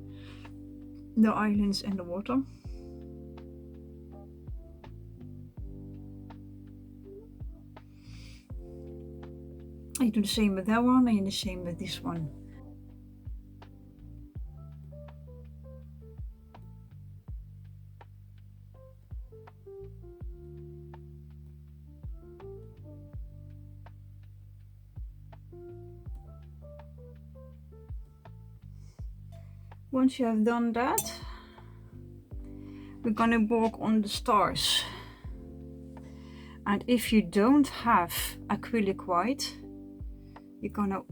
the islands and the water. You do the same with that one and the same with this one. Once you have done that, we're gonna work on the stars. And if you don't have acrylic white, you're gonna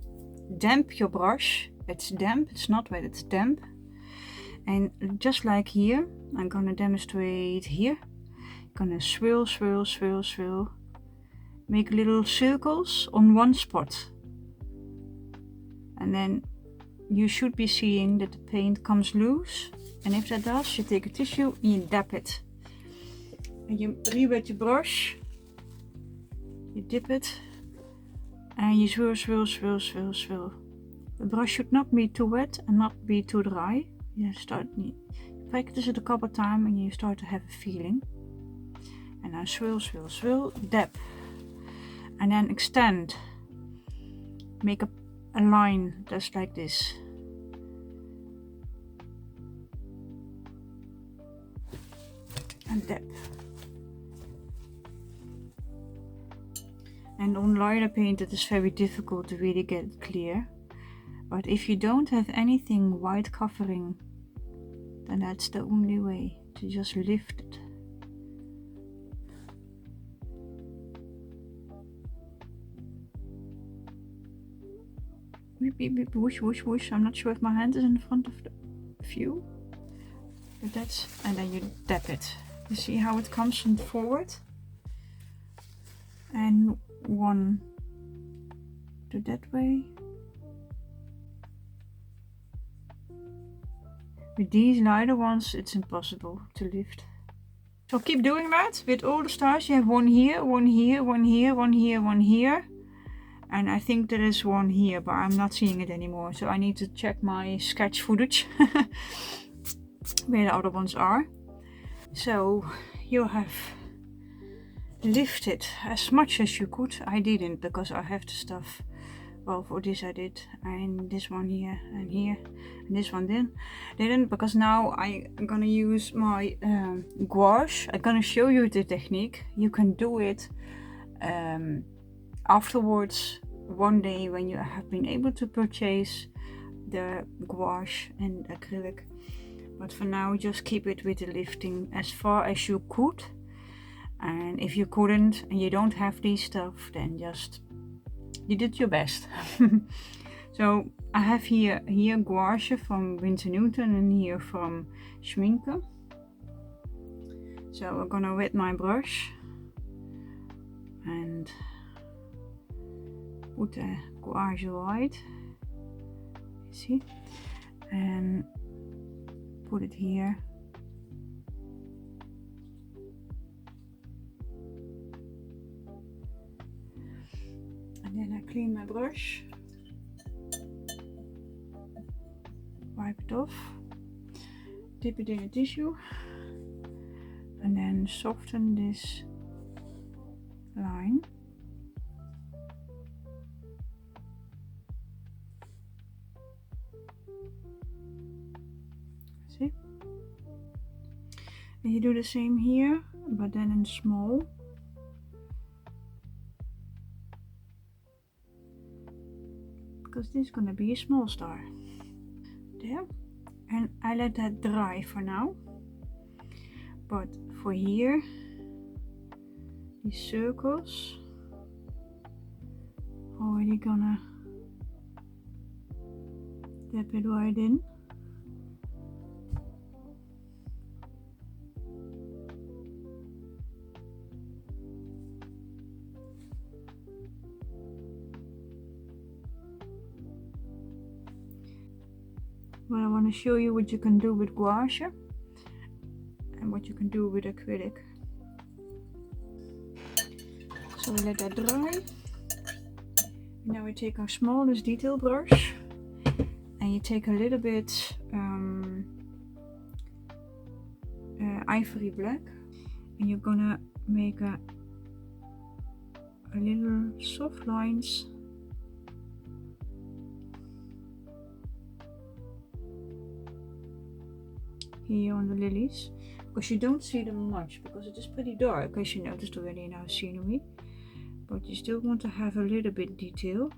damp your brush. It's damp, it's not wet, it's damp. And just like here, I'm gonna demonstrate here. Gonna swirl, swirl, swirl, swirl. Make little circles on one spot. And then you should be seeing that the paint comes loose. And if that does, you take a tissue and you dab it. And you re-wet your brush. You dip it. And you swirl, swirl, swirl, swirl, swirl. The brush should not be too wet and not be too dry. You practice it a couple of times and you start to have a feeling. And now swirl, swirl, swirl, dab. And then extend. Make a line just like this. And dab. And on lighter paint it is very difficult to really get it clear. But if you don't have anything white covering, then that's the only way, to just lift it. Whoosh, whoosh, whoosh. I'm not sure if my hand is in front of the view. But that's, and then you dab it. You see how it comes from forward? And one to that way. With these lighter ones, it's impossible to lift. So keep doing that with all the stars. You have one here, one here, one here, one here, one here. And I think there is one here, but I'm not seeing it anymore. So I need to check my sketch footage where the other ones are. So you have lifted as much as you could. I didn't, because I have the stuff. Well, for this I did, and this one here, and here, and this one didn't, because now I'm gonna use my gouache. I'm gonna show you the technique. You can do it afterwards, one day when you have been able to purchase the gouache and acrylic. But for now, just keep it with the lifting as far as you could. And if you couldn't and you don't have these stuff, then just you did your best. So I have here gouache from Winsor Newton and here from Schminke. So I'm gonna wet my brush and put the gouache white, you see, and put it here. And then I clean my brush, wipe it off, dip it in a tissue, and then soften this line. See? And you do the same here, but then in small. Because this is gonna be a small star. There. And I let that dry for now. But for here, these circles, already gonna dip it right in. Well, I want to show you what you can do with gouache and what you can do with acrylic. So we let that dry. Now we take our smallest detail brush and you take a little bit ivory black, and you're gonna make a little soft lines here on the lilies, because you don't see them much because it is pretty dark, as you noticed already in our scenery, but you still want to have a little bit detail.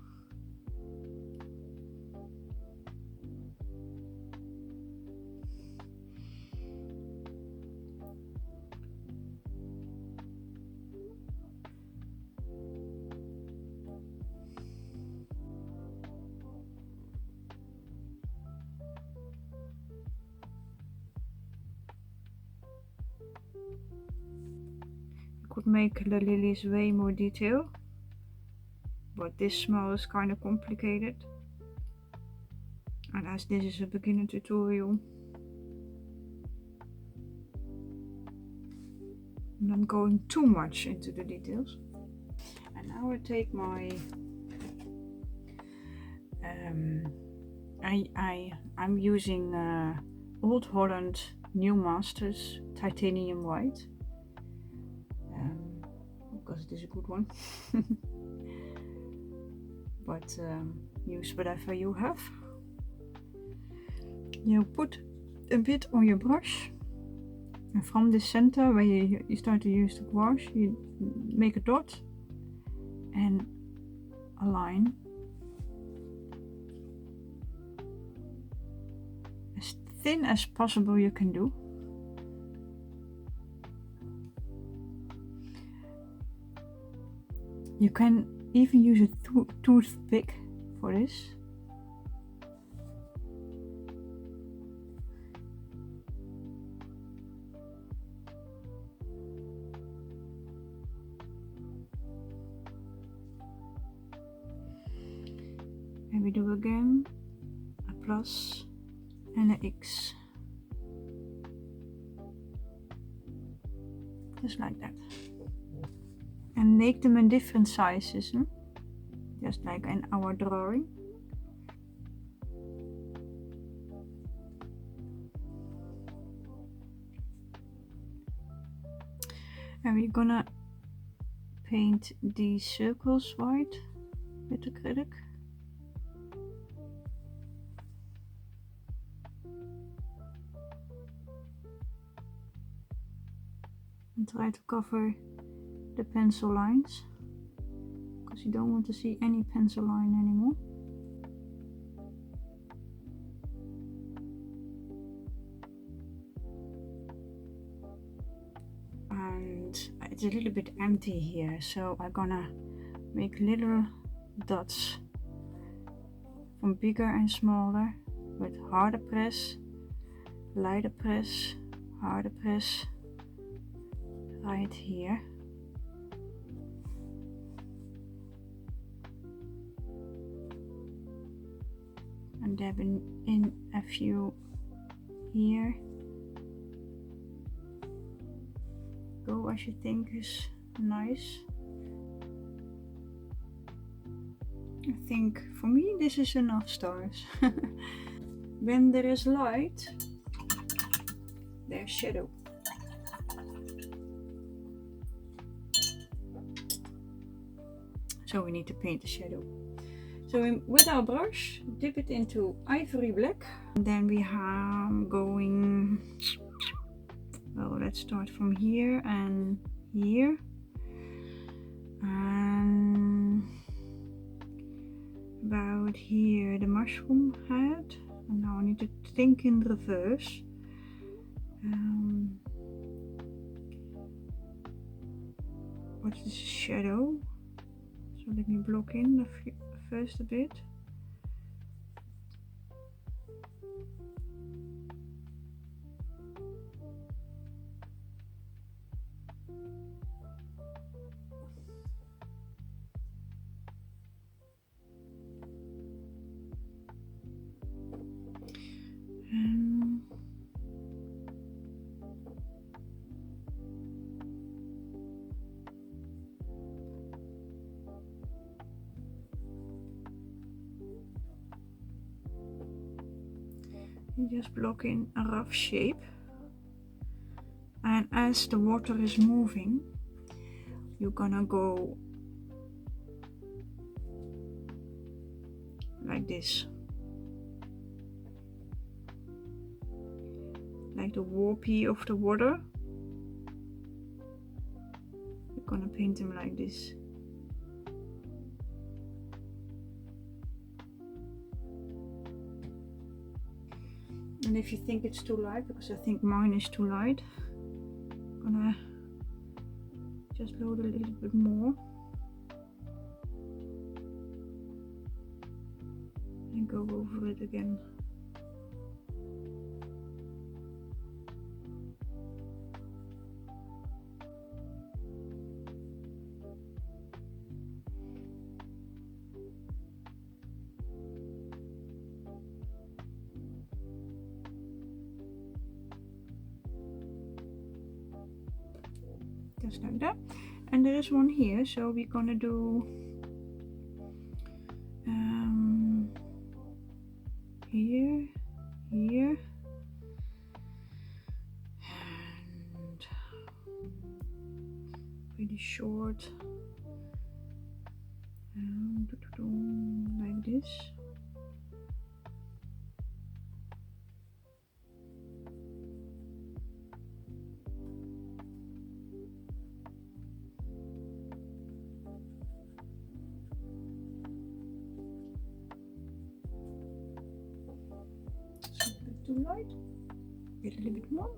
Could make the lilies way more detail, but this small is kind of complicated, and as this is a beginner tutorial, I'm not going too much into the details. And now I take my I'm using Old Holland New Masters Titanium White, because it is a good one. But use whatever you have. You put a bit on your brush, and from the center where you start to use the gouache, you make a dot and a line as thin as possible you can do. You can even use a toothpick for this. And we do again a plus and an X. Just like that. And make them in different sizes, just like in our drawing. And we're gonna paint these circles white with acrylic. And try to cover the pencil lines, because you don't want to see any pencil line anymore. And it's a little bit empty here, so I'm gonna make little dots from bigger and smaller with harder press, lighter press, harder press right here. And dabbing in a few here. Go as you think is nice. I think for me this is enough stars. When there is light, there's shadow. So we need to paint the shadow. So with our brush, dip it into ivory black. And then we are going, well, let's start from here and here. And about here, the mushroom head. And now I need to think in reverse. What's the shadow? So let me block in first a bit. Just block in a rough shape, and as the water is moving, you're gonna go like this. like the warpy of the water. We're gonna paint them like this. And if you think it's too light, because I think mine is too light, I'm gonna just load a little bit more and go over it again. Just like that. And there is one here, so we're gonna do here, here, and pretty short, like this. Too light, get a little bit more.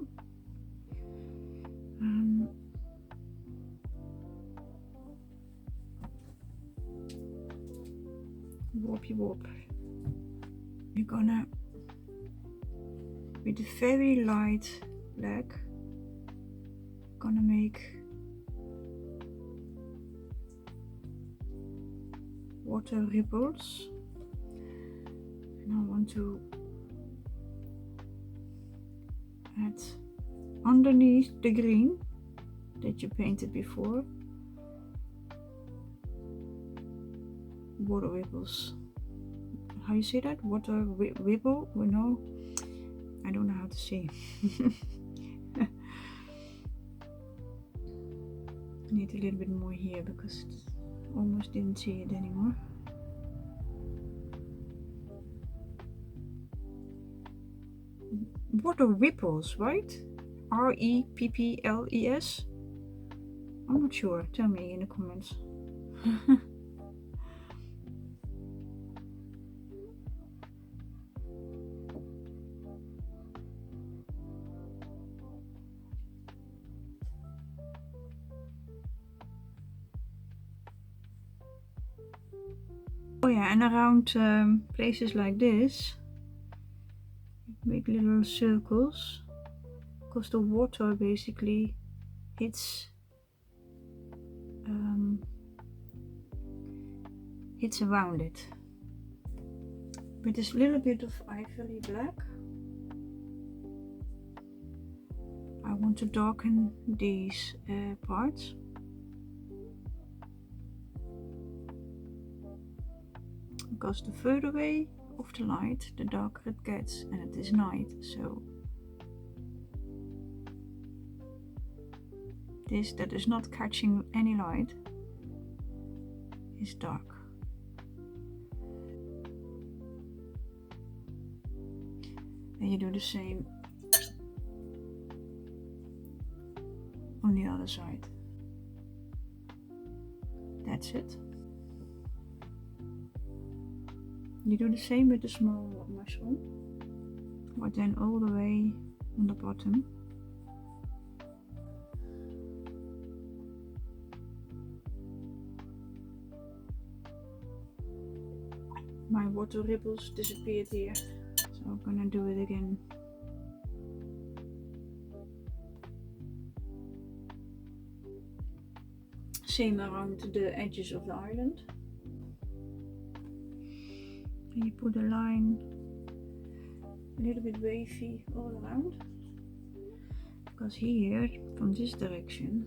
Warpy warp. We're gonna, with a very light black, gonna make water ripples, and I want to add underneath the green that you painted before water ripples. How you say that? Water ripple? Well, no, I don't know how to say. I need a little bit more here because I almost didn't see it anymore. Water ripples, right? R-E-P-P-L-E-S? I'm not sure. Tell me in the comments. Oh yeah, and around places like this, make little circles, because the water basically hits around it. With this little bit of ivory black, I want to darken these parts. Because the further away of the light, the darker it gets, and it is night, so this that is not catching any light is dark. And you do the same on the other side. That's it. You do the same with the small mushroom, but then all the way on the bottom. My water ripples disappeared here, so I'm gonna do it again. Same around the edges of the island. And you put a line a little bit wavy all around, because here from this direction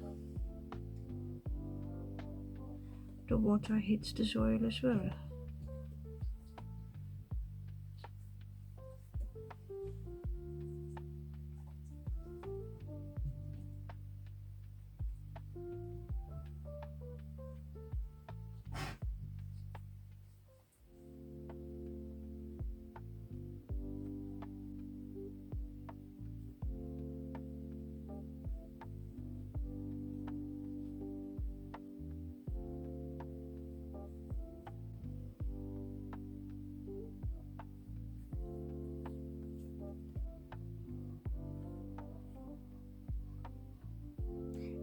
the water hits the soil as well.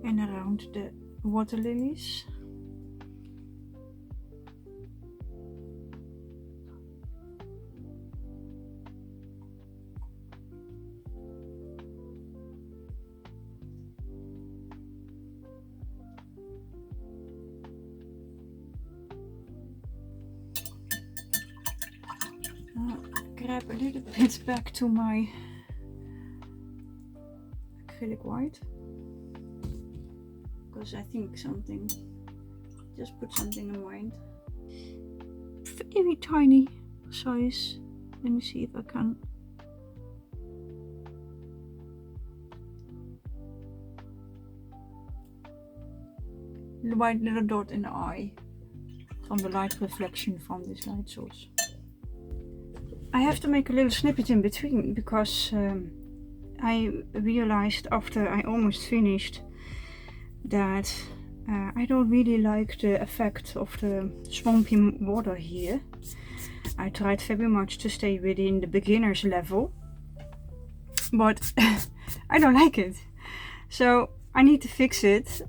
and around the water lilies. Grab a little bit back to my acrylic white, because I think just put something in mind. Very tiny size. Let me see if I can. The white little dot in the eye from the light reflection from this light source. I have to make a little snippet in between because I realized after I almost finished that I don't really like the effect of the swampy water here. I tried very much to stay within the beginner's level, but I don't like it. So I need to fix it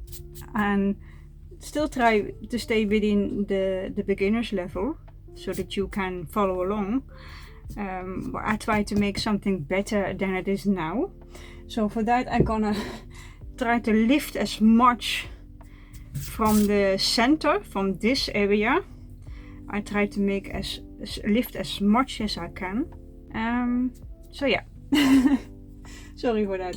and still try to stay within the beginner's level so that you can follow along. I try to make something better than it is now. So for that I'm gonna try to lift as much from the center, from this area. I try to make lift as much as I can. So yeah, sorry for that.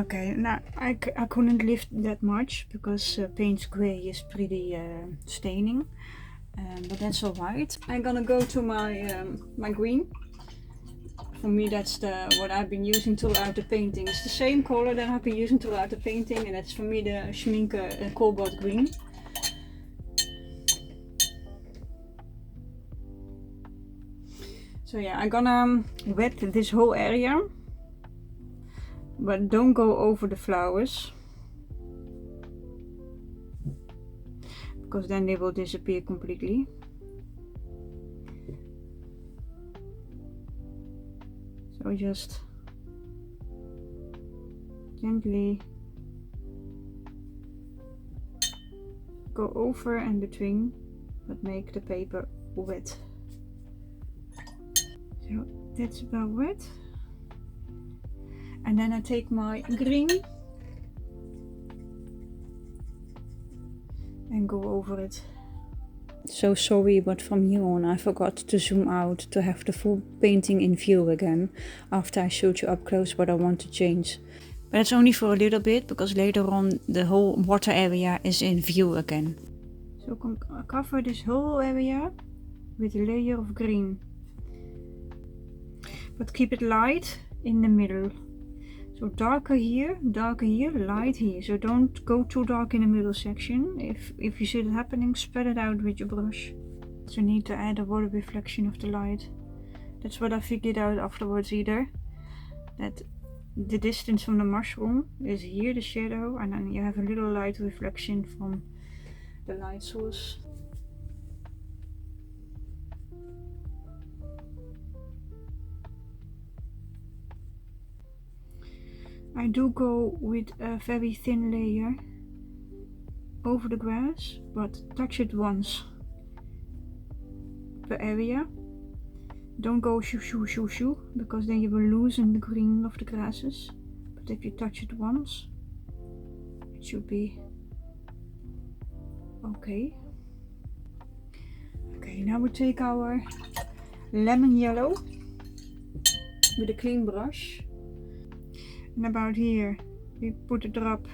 Okay, now I couldn't lift that much because paint gray is pretty staining, but that's alright. I'm gonna go to my my green. For me that's what I've been using throughout the painting. It's the same color that I've been using throughout the painting, and that's for me the Schminke Cobalt Green. So yeah, I'm gonna wet this whole area. But don't go over the flowers, because then they will disappear completely. So just gently go over and between, but make the paper wet. So that's about wet. And then I take my green and go over it. So sorry, but from here on I forgot to zoom out to have the full painting in view again after I showed you up close what I want to change. But it's only for a little bit, because later on the whole water area is in view again. So cover this whole area with a layer of green. But keep it light in the middle. So darker here, light here. So don't go too dark in the middle section. If you see it happening, spread it out with your brush. So you need to add a water reflection of the light. That's what I figured out afterwards either. That the distance from the mushroom is here, the shadow, and then you have a little light reflection from the light source. I do go with a very thin layer over the grass, but touch it once per area. Don't go shoo shoo shoo shoo, because then you will loosen the green of the grasses. But if you touch it once, it should be okay. Okay, now we take our lemon yellow with a clean brush, and about here we put a drop,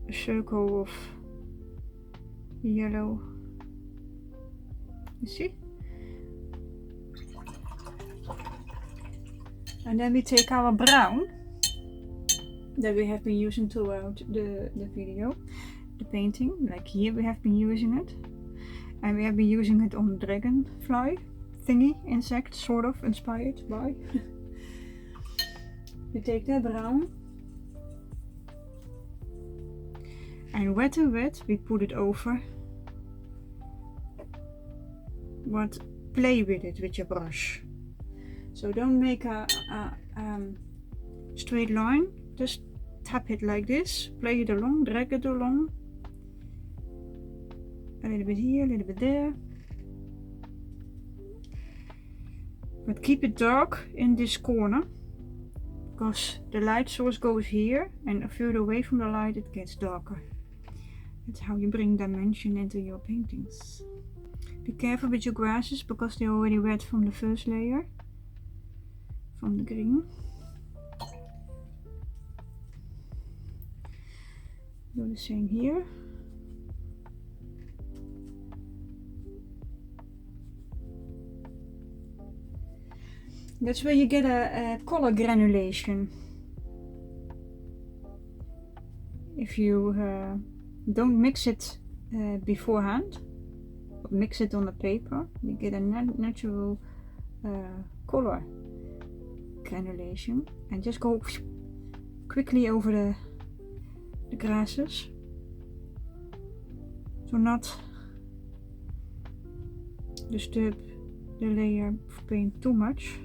a circle of yellow. You see? And then we take our brown that we have been using throughout the video, the painting. Like here we have been using it, and we have been using it on the dragonfly thingy insect, sort of inspired by. We take that brown, and wet we put it over, but play with it with your brush. So don't make a straight line, just tap it like this, play it along, drag it along, a little bit here, a little bit there, but keep it dark in this corner, because the light source goes here, and further away from the light it gets darker. That's how you bring dimension into your paintings. Be careful with your grasses, because they're already wet from the first layer, from the green. Do the same here. That's where you get a color granulation. If you don't mix it beforehand, but mix it on the paper, you get a natural color granulation, and just go quickly over the grasses, so not disturb the layer of paint too much.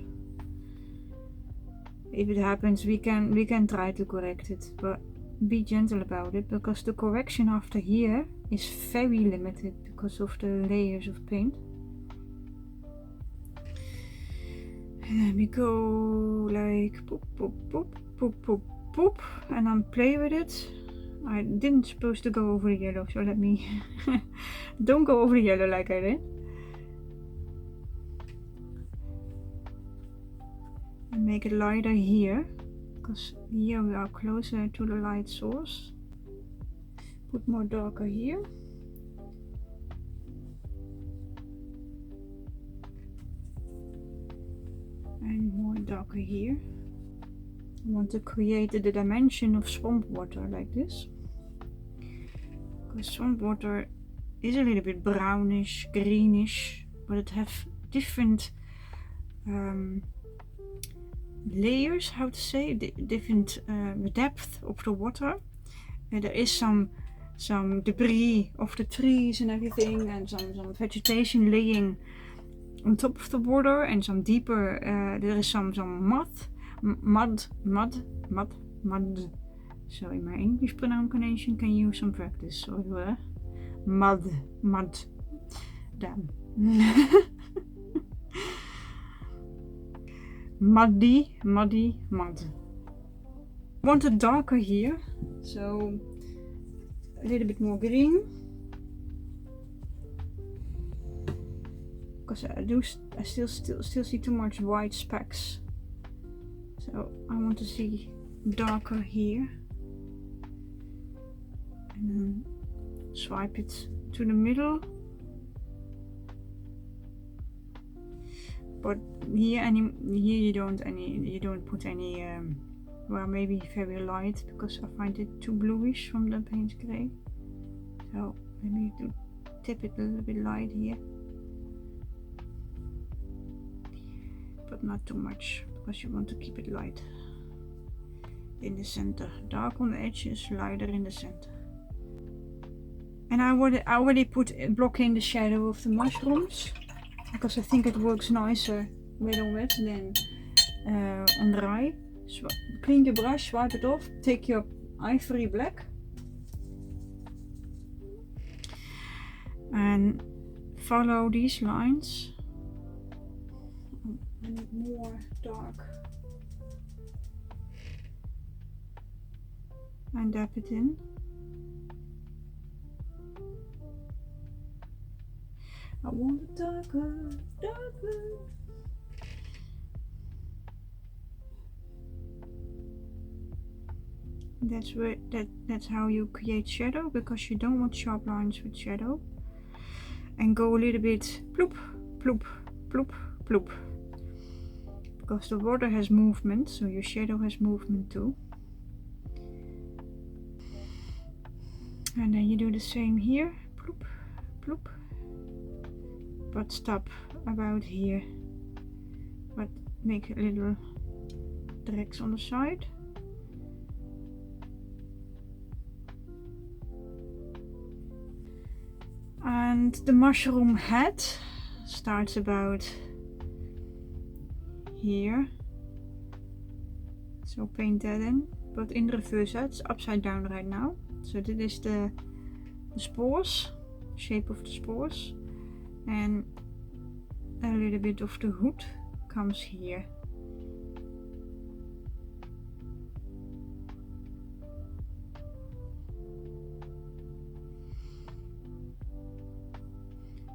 If it happens, we can try to correct it, but be gentle about it, because the correction after here is very limited because of the layers of paint. And then we go like poop, poop, poop, poop, poop, poop, and then play with it. I didn't supposed to go over the yellow, so let me don't go over the yellow like I did. And make it lighter here, because here we are closer to the light source. Put more darker here. And more darker here. I want to create the dimension of swamp water like this, because swamp water is a little bit brownish, greenish, but it has different layers, how to say, different depth of the water. There is some debris of the trees and everything, and some vegetation laying on top of the water, and some deeper there is some mud. Sorry, my English pronunciation can use some practice. Sorry, mud. Damn. Muddy mud. I want it darker here, so a little bit more green, because I still see too much white specks, so I want to see darker here, and then swipe it to the middle. But here you don't put any well, maybe very light, because I find it too bluish from the paint gray. So let me tip it a little bit light here, but not too much, because you want to keep it light in the center, dark on the edges, lighter in the center. And I already block in the shadow of the mushrooms, because I think it works nicer with on wet than on dry. clean your brush, swipe it off, take your ivory black and follow these lines. I need more dark. And dab it in. I want it darker, darker. That's how you create shadow, because you don't want sharp lines with shadow. And go a little bit ploop, ploop, ploop, ploop. Because the water has movement, so your shadow has movement too. And then you do the same here, ploop, ploop. But stop about here. But make a little tracks on the side. And the mushroom head starts about here. So paint that in, but in reverse. It's upside down right now. So this is the spores, shape of the spores, and a little bit of the hood comes here.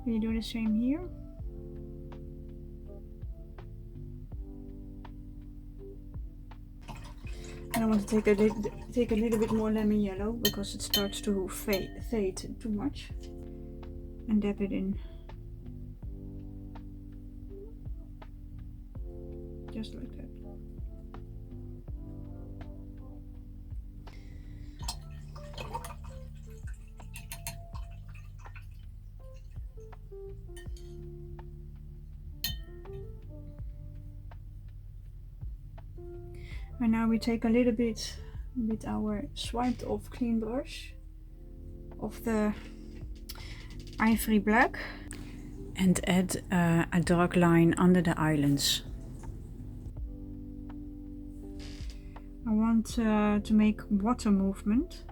You do the same here. And I want to take a little bit more lemon yellow, because it starts to fade too much. And dab it in. Just like that. And now we take a little bit with our swiped off clean brush of the ivory black and add a dark line under the islands. I want to make water movement,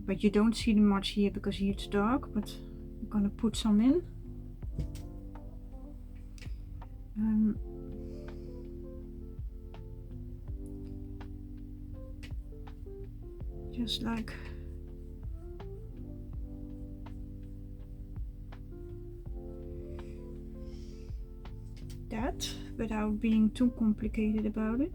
but you don't see much here because here it's dark, but I'm gonna put some in. Just like that, without being too complicated about it.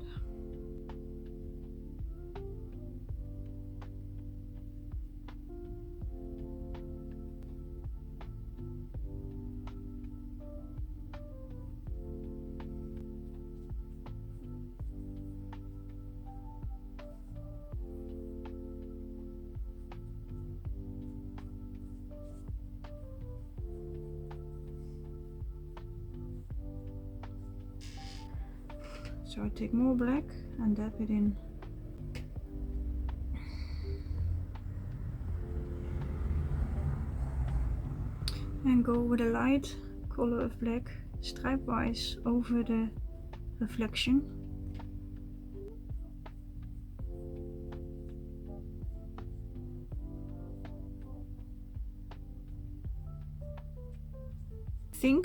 So I take more black and dab it in. And go with a light color of black stripe-wise over the reflection.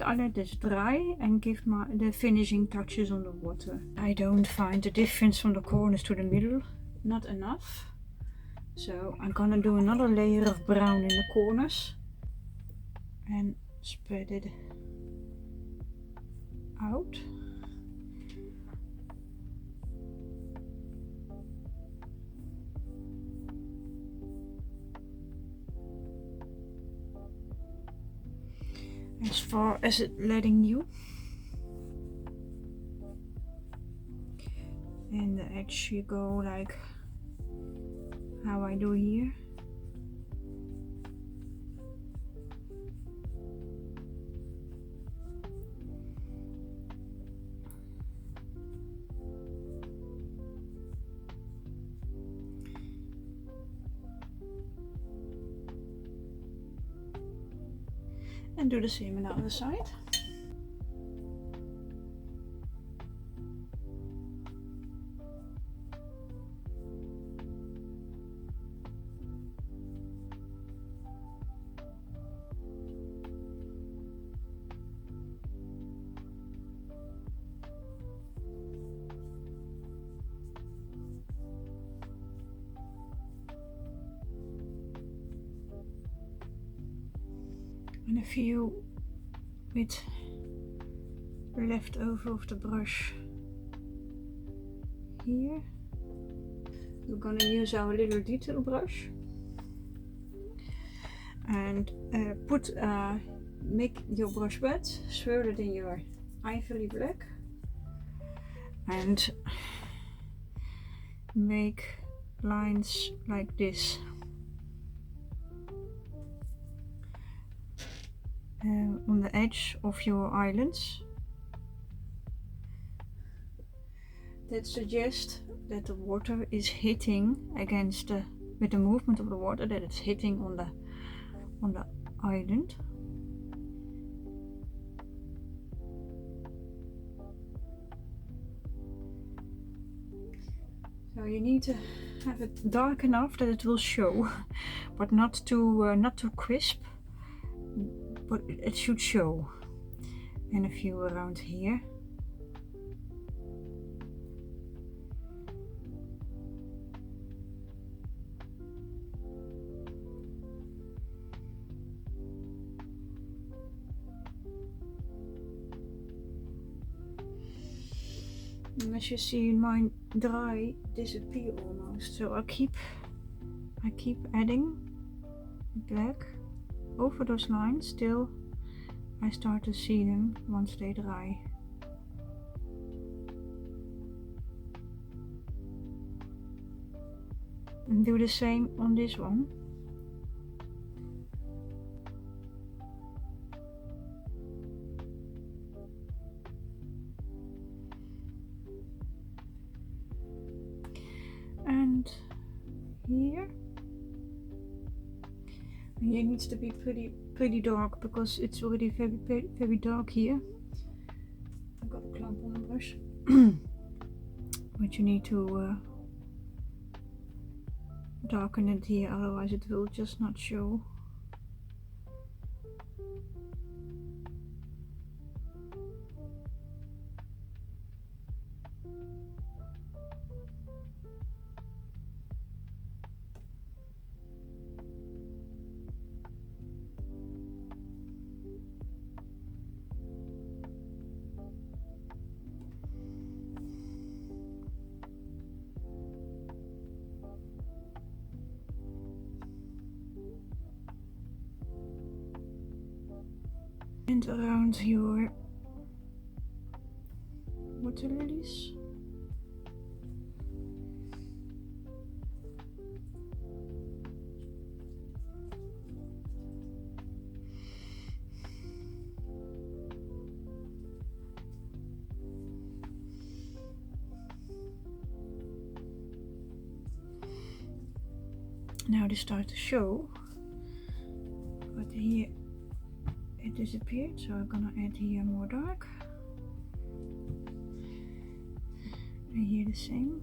I let this dry and give the finishing touches on the water. I don't find the difference from the corners to the middle not enough. So I'm gonna do another layer of brown in the corners and spread it out. As far as it letting you. And the edge you go like how I do here. And do the same on the other side. and a few with left over of the brush here. We're gonna use our little detail brush and make your brush wet, swirl it in your ivory black and make lines like this. On the edge of your islands. That suggests that the water is hitting against with the movement of the water, that it's hitting on the island. So you need to have it dark enough that it will show, but not too crisp. But it should show. And a few around here. And as you see, mine dry disappear almost. So I keep adding black over those lines till I start to see them once they dry. And do the same on this one. And here. Here needs to be pretty dark because it's already very dark here. I've got a clump on the brush. But you need to darken it here, otherwise it will just not show. And around your water lilies. Now they start to show, but here it disappeared, so I'm gonna add here more dark. And here the same.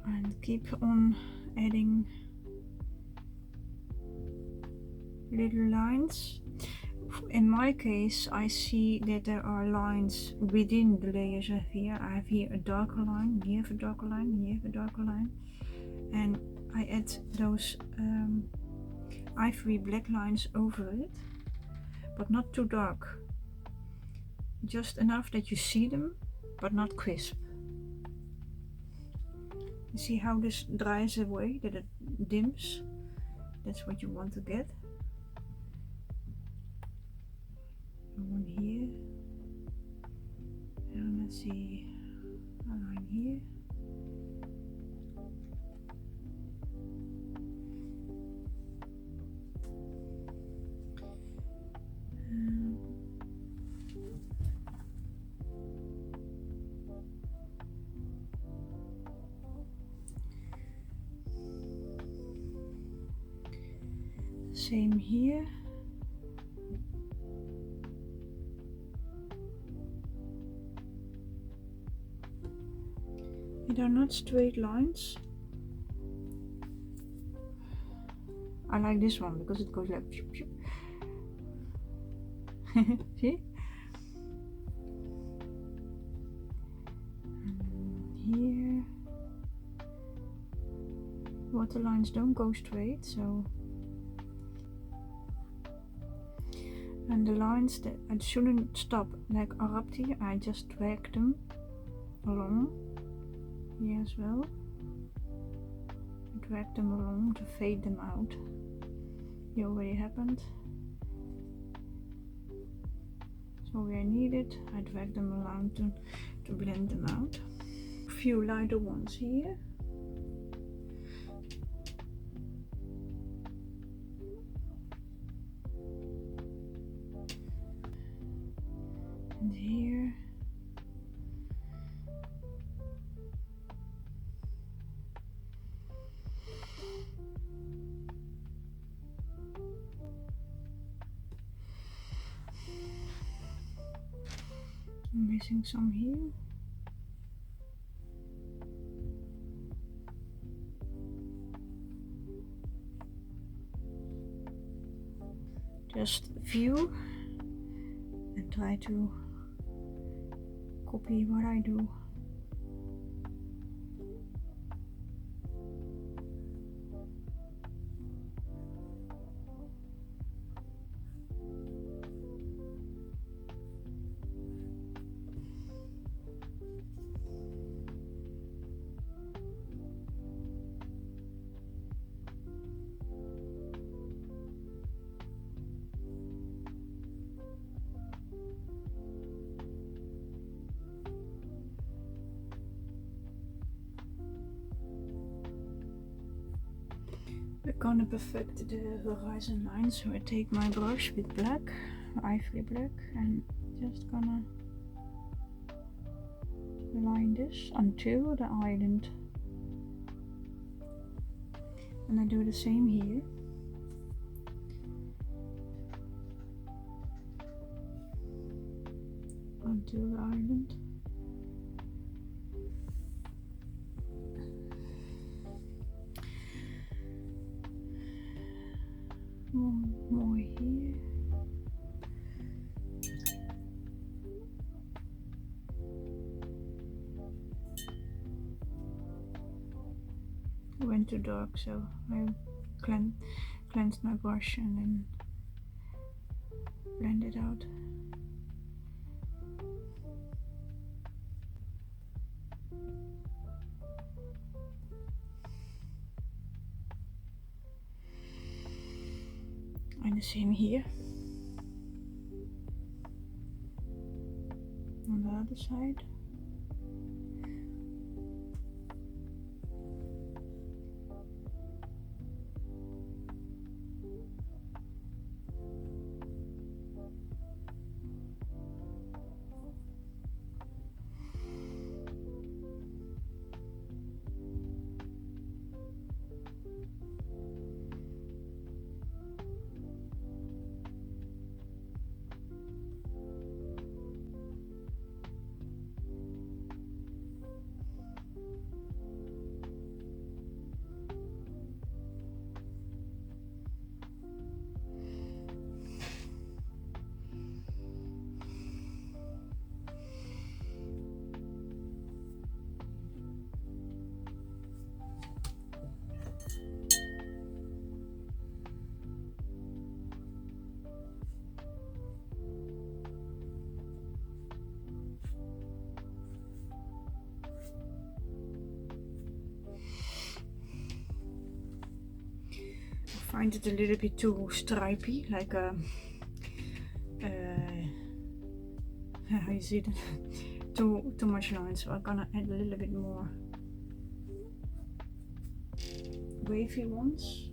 And keep on adding little lines. In my case, I see that there are lines within the layers of here. I have here a darker line, here have a darker line, here have a darker line, and I add those ivory black lines over it, but not too dark, just enough that you see them, but not crisp. You see how this dries away, that it dims? That's what you want to get. One here, and let's see a line here. Same here. They are not straight lines. I like this one because it goes like pew, pew. See? Here, water lines don't go straight, so, and the lines that I shouldn't stop like Arabti, I just drag them along here as well. I drag them along to fade them out. It already happened. So where I need it, I drag them along to blend them out. A few lighter ones here. And here. I'm missing some here. Just a few, and try to copy what I do. We're gonna perfect the horizon line, so I take my brush with black, ivory black, and just gonna line this until the island. And I do the same here. Until the island. One more here. It went too dark, so I cleansed my brush and then blend it out. And the same here. On the other side. I find it a little bit too stripy, like how you see it, too much line, so I'm gonna add a little bit more wavy ones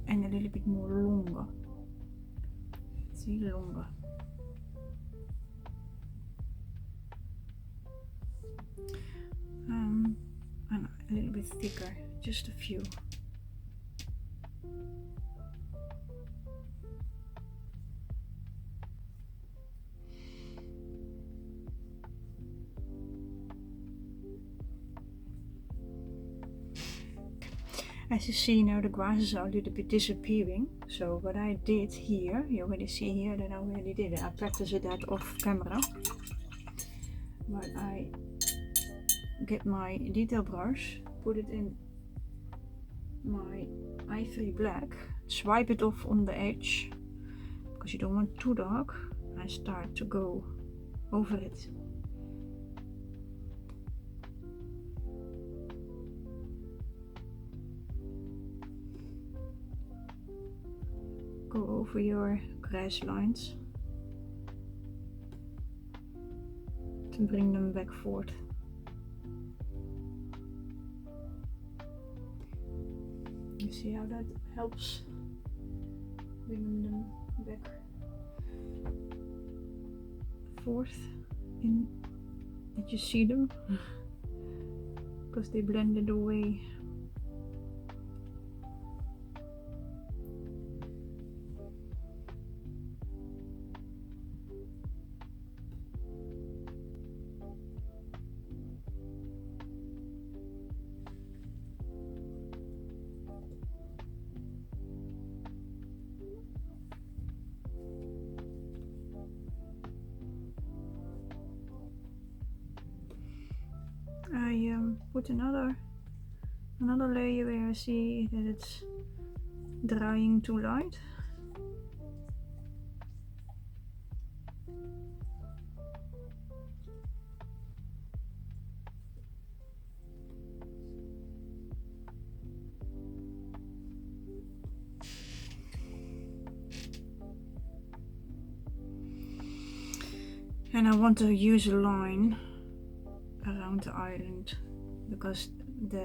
and a little bit more longer. See, longer. And a little bit thicker, just a few. As you see now, the grasses are a little bit disappearing. So what I did here, you already see here that I already did it. I practiced that off camera. But I get my detail brush, put it in my ivory black, swipe it off on the edge, because you don't want too dark, and start to go over it. Go over your grass lines to bring them back forward. You see how that helps bringing them back forth in that you see them, because they blended away. I put another layer where I see that it's drying too light. And I want to use a line around the island, because the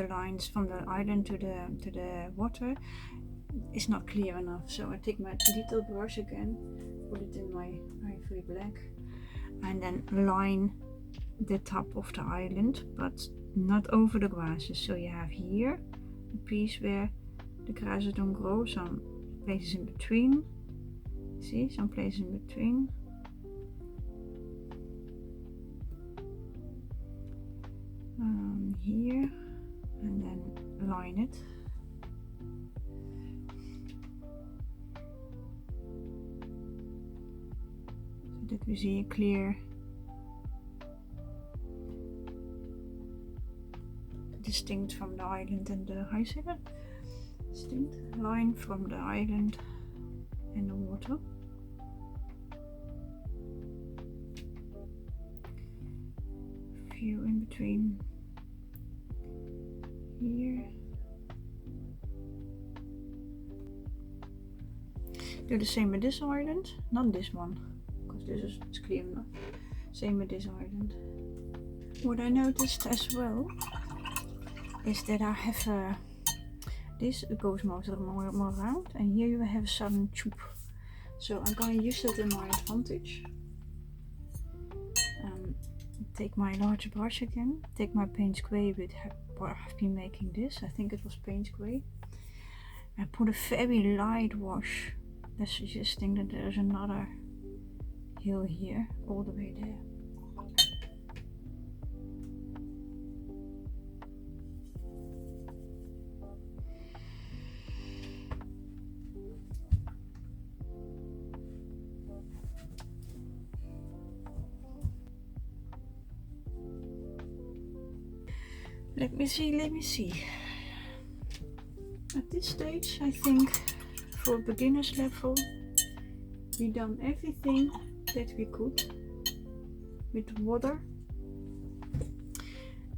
lines from the island to the water is not clear enough. So I take my detail brush again, put it in my ivory black, and then line the top of the island, but not over the grasses. So you have here a piece where the grasses don't grow, some places in between. See, some places in between. Here, and then line it. So that we see a clear distinct from the island and the how you say that? Distinct line from the island and the water. Few in between here. Do the same with this island, not this one, because this is it's clear enough. Same with this island. What I noticed as well is that I have this goes more around, and here you have a southern tube. So I'm gonna use that in my advantage. Take my large brush again, take my paint gray with I've been making this, I think it was paint gray, and put a very light wash. Let's just think that there's another hill here, all the way there. Let me see. At this stage, I think for beginner's level, we done everything that we could with water.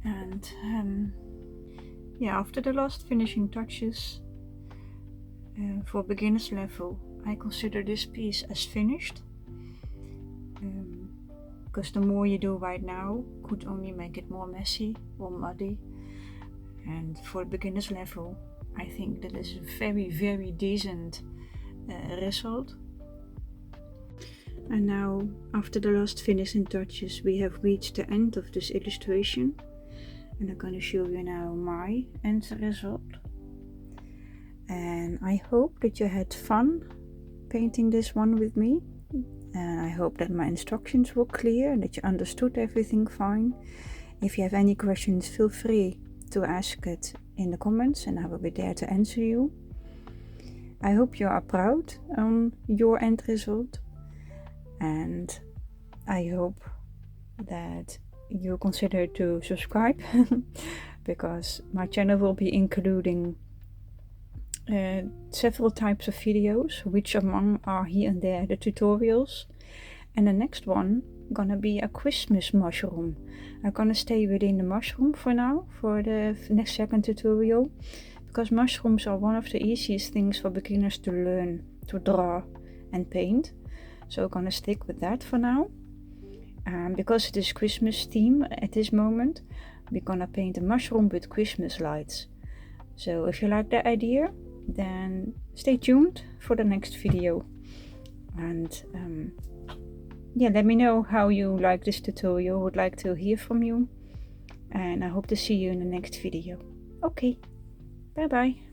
And yeah, after the last finishing touches, for beginner's level, I consider this piece as finished. Because the more you do right now could only make it more messy or muddy. And for beginner's level, I think that is a very, very decent result. And now, after the last finishing touches, we have reached the end of this illustration. And I'm going to show you now my end result. And I hope that you had fun painting this one with me. And I hope that my instructions were clear and that you understood everything fine. If you have any questions, feel free to ask it in the comments and I will be there to answer you. I hope you are proud on your end result, and I hope that you consider to subscribe because my channel will be including several types of videos, which among are here and there the tutorials, and the next one gonna be a Christmas mushroom. I'm gonna stay within the mushroom for now for the next second tutorial, because mushrooms are one of the easiest things for beginners to learn to draw and paint. So I'm gonna stick with that for now. Because it is Christmas theme at this moment, we're gonna paint a mushroom with Christmas lights. So if you like that idea, then stay tuned for the next video. And yeah, let me know how you like this tutorial. I would like to hear from you. And I hope to see you in the next video. Okay, bye bye.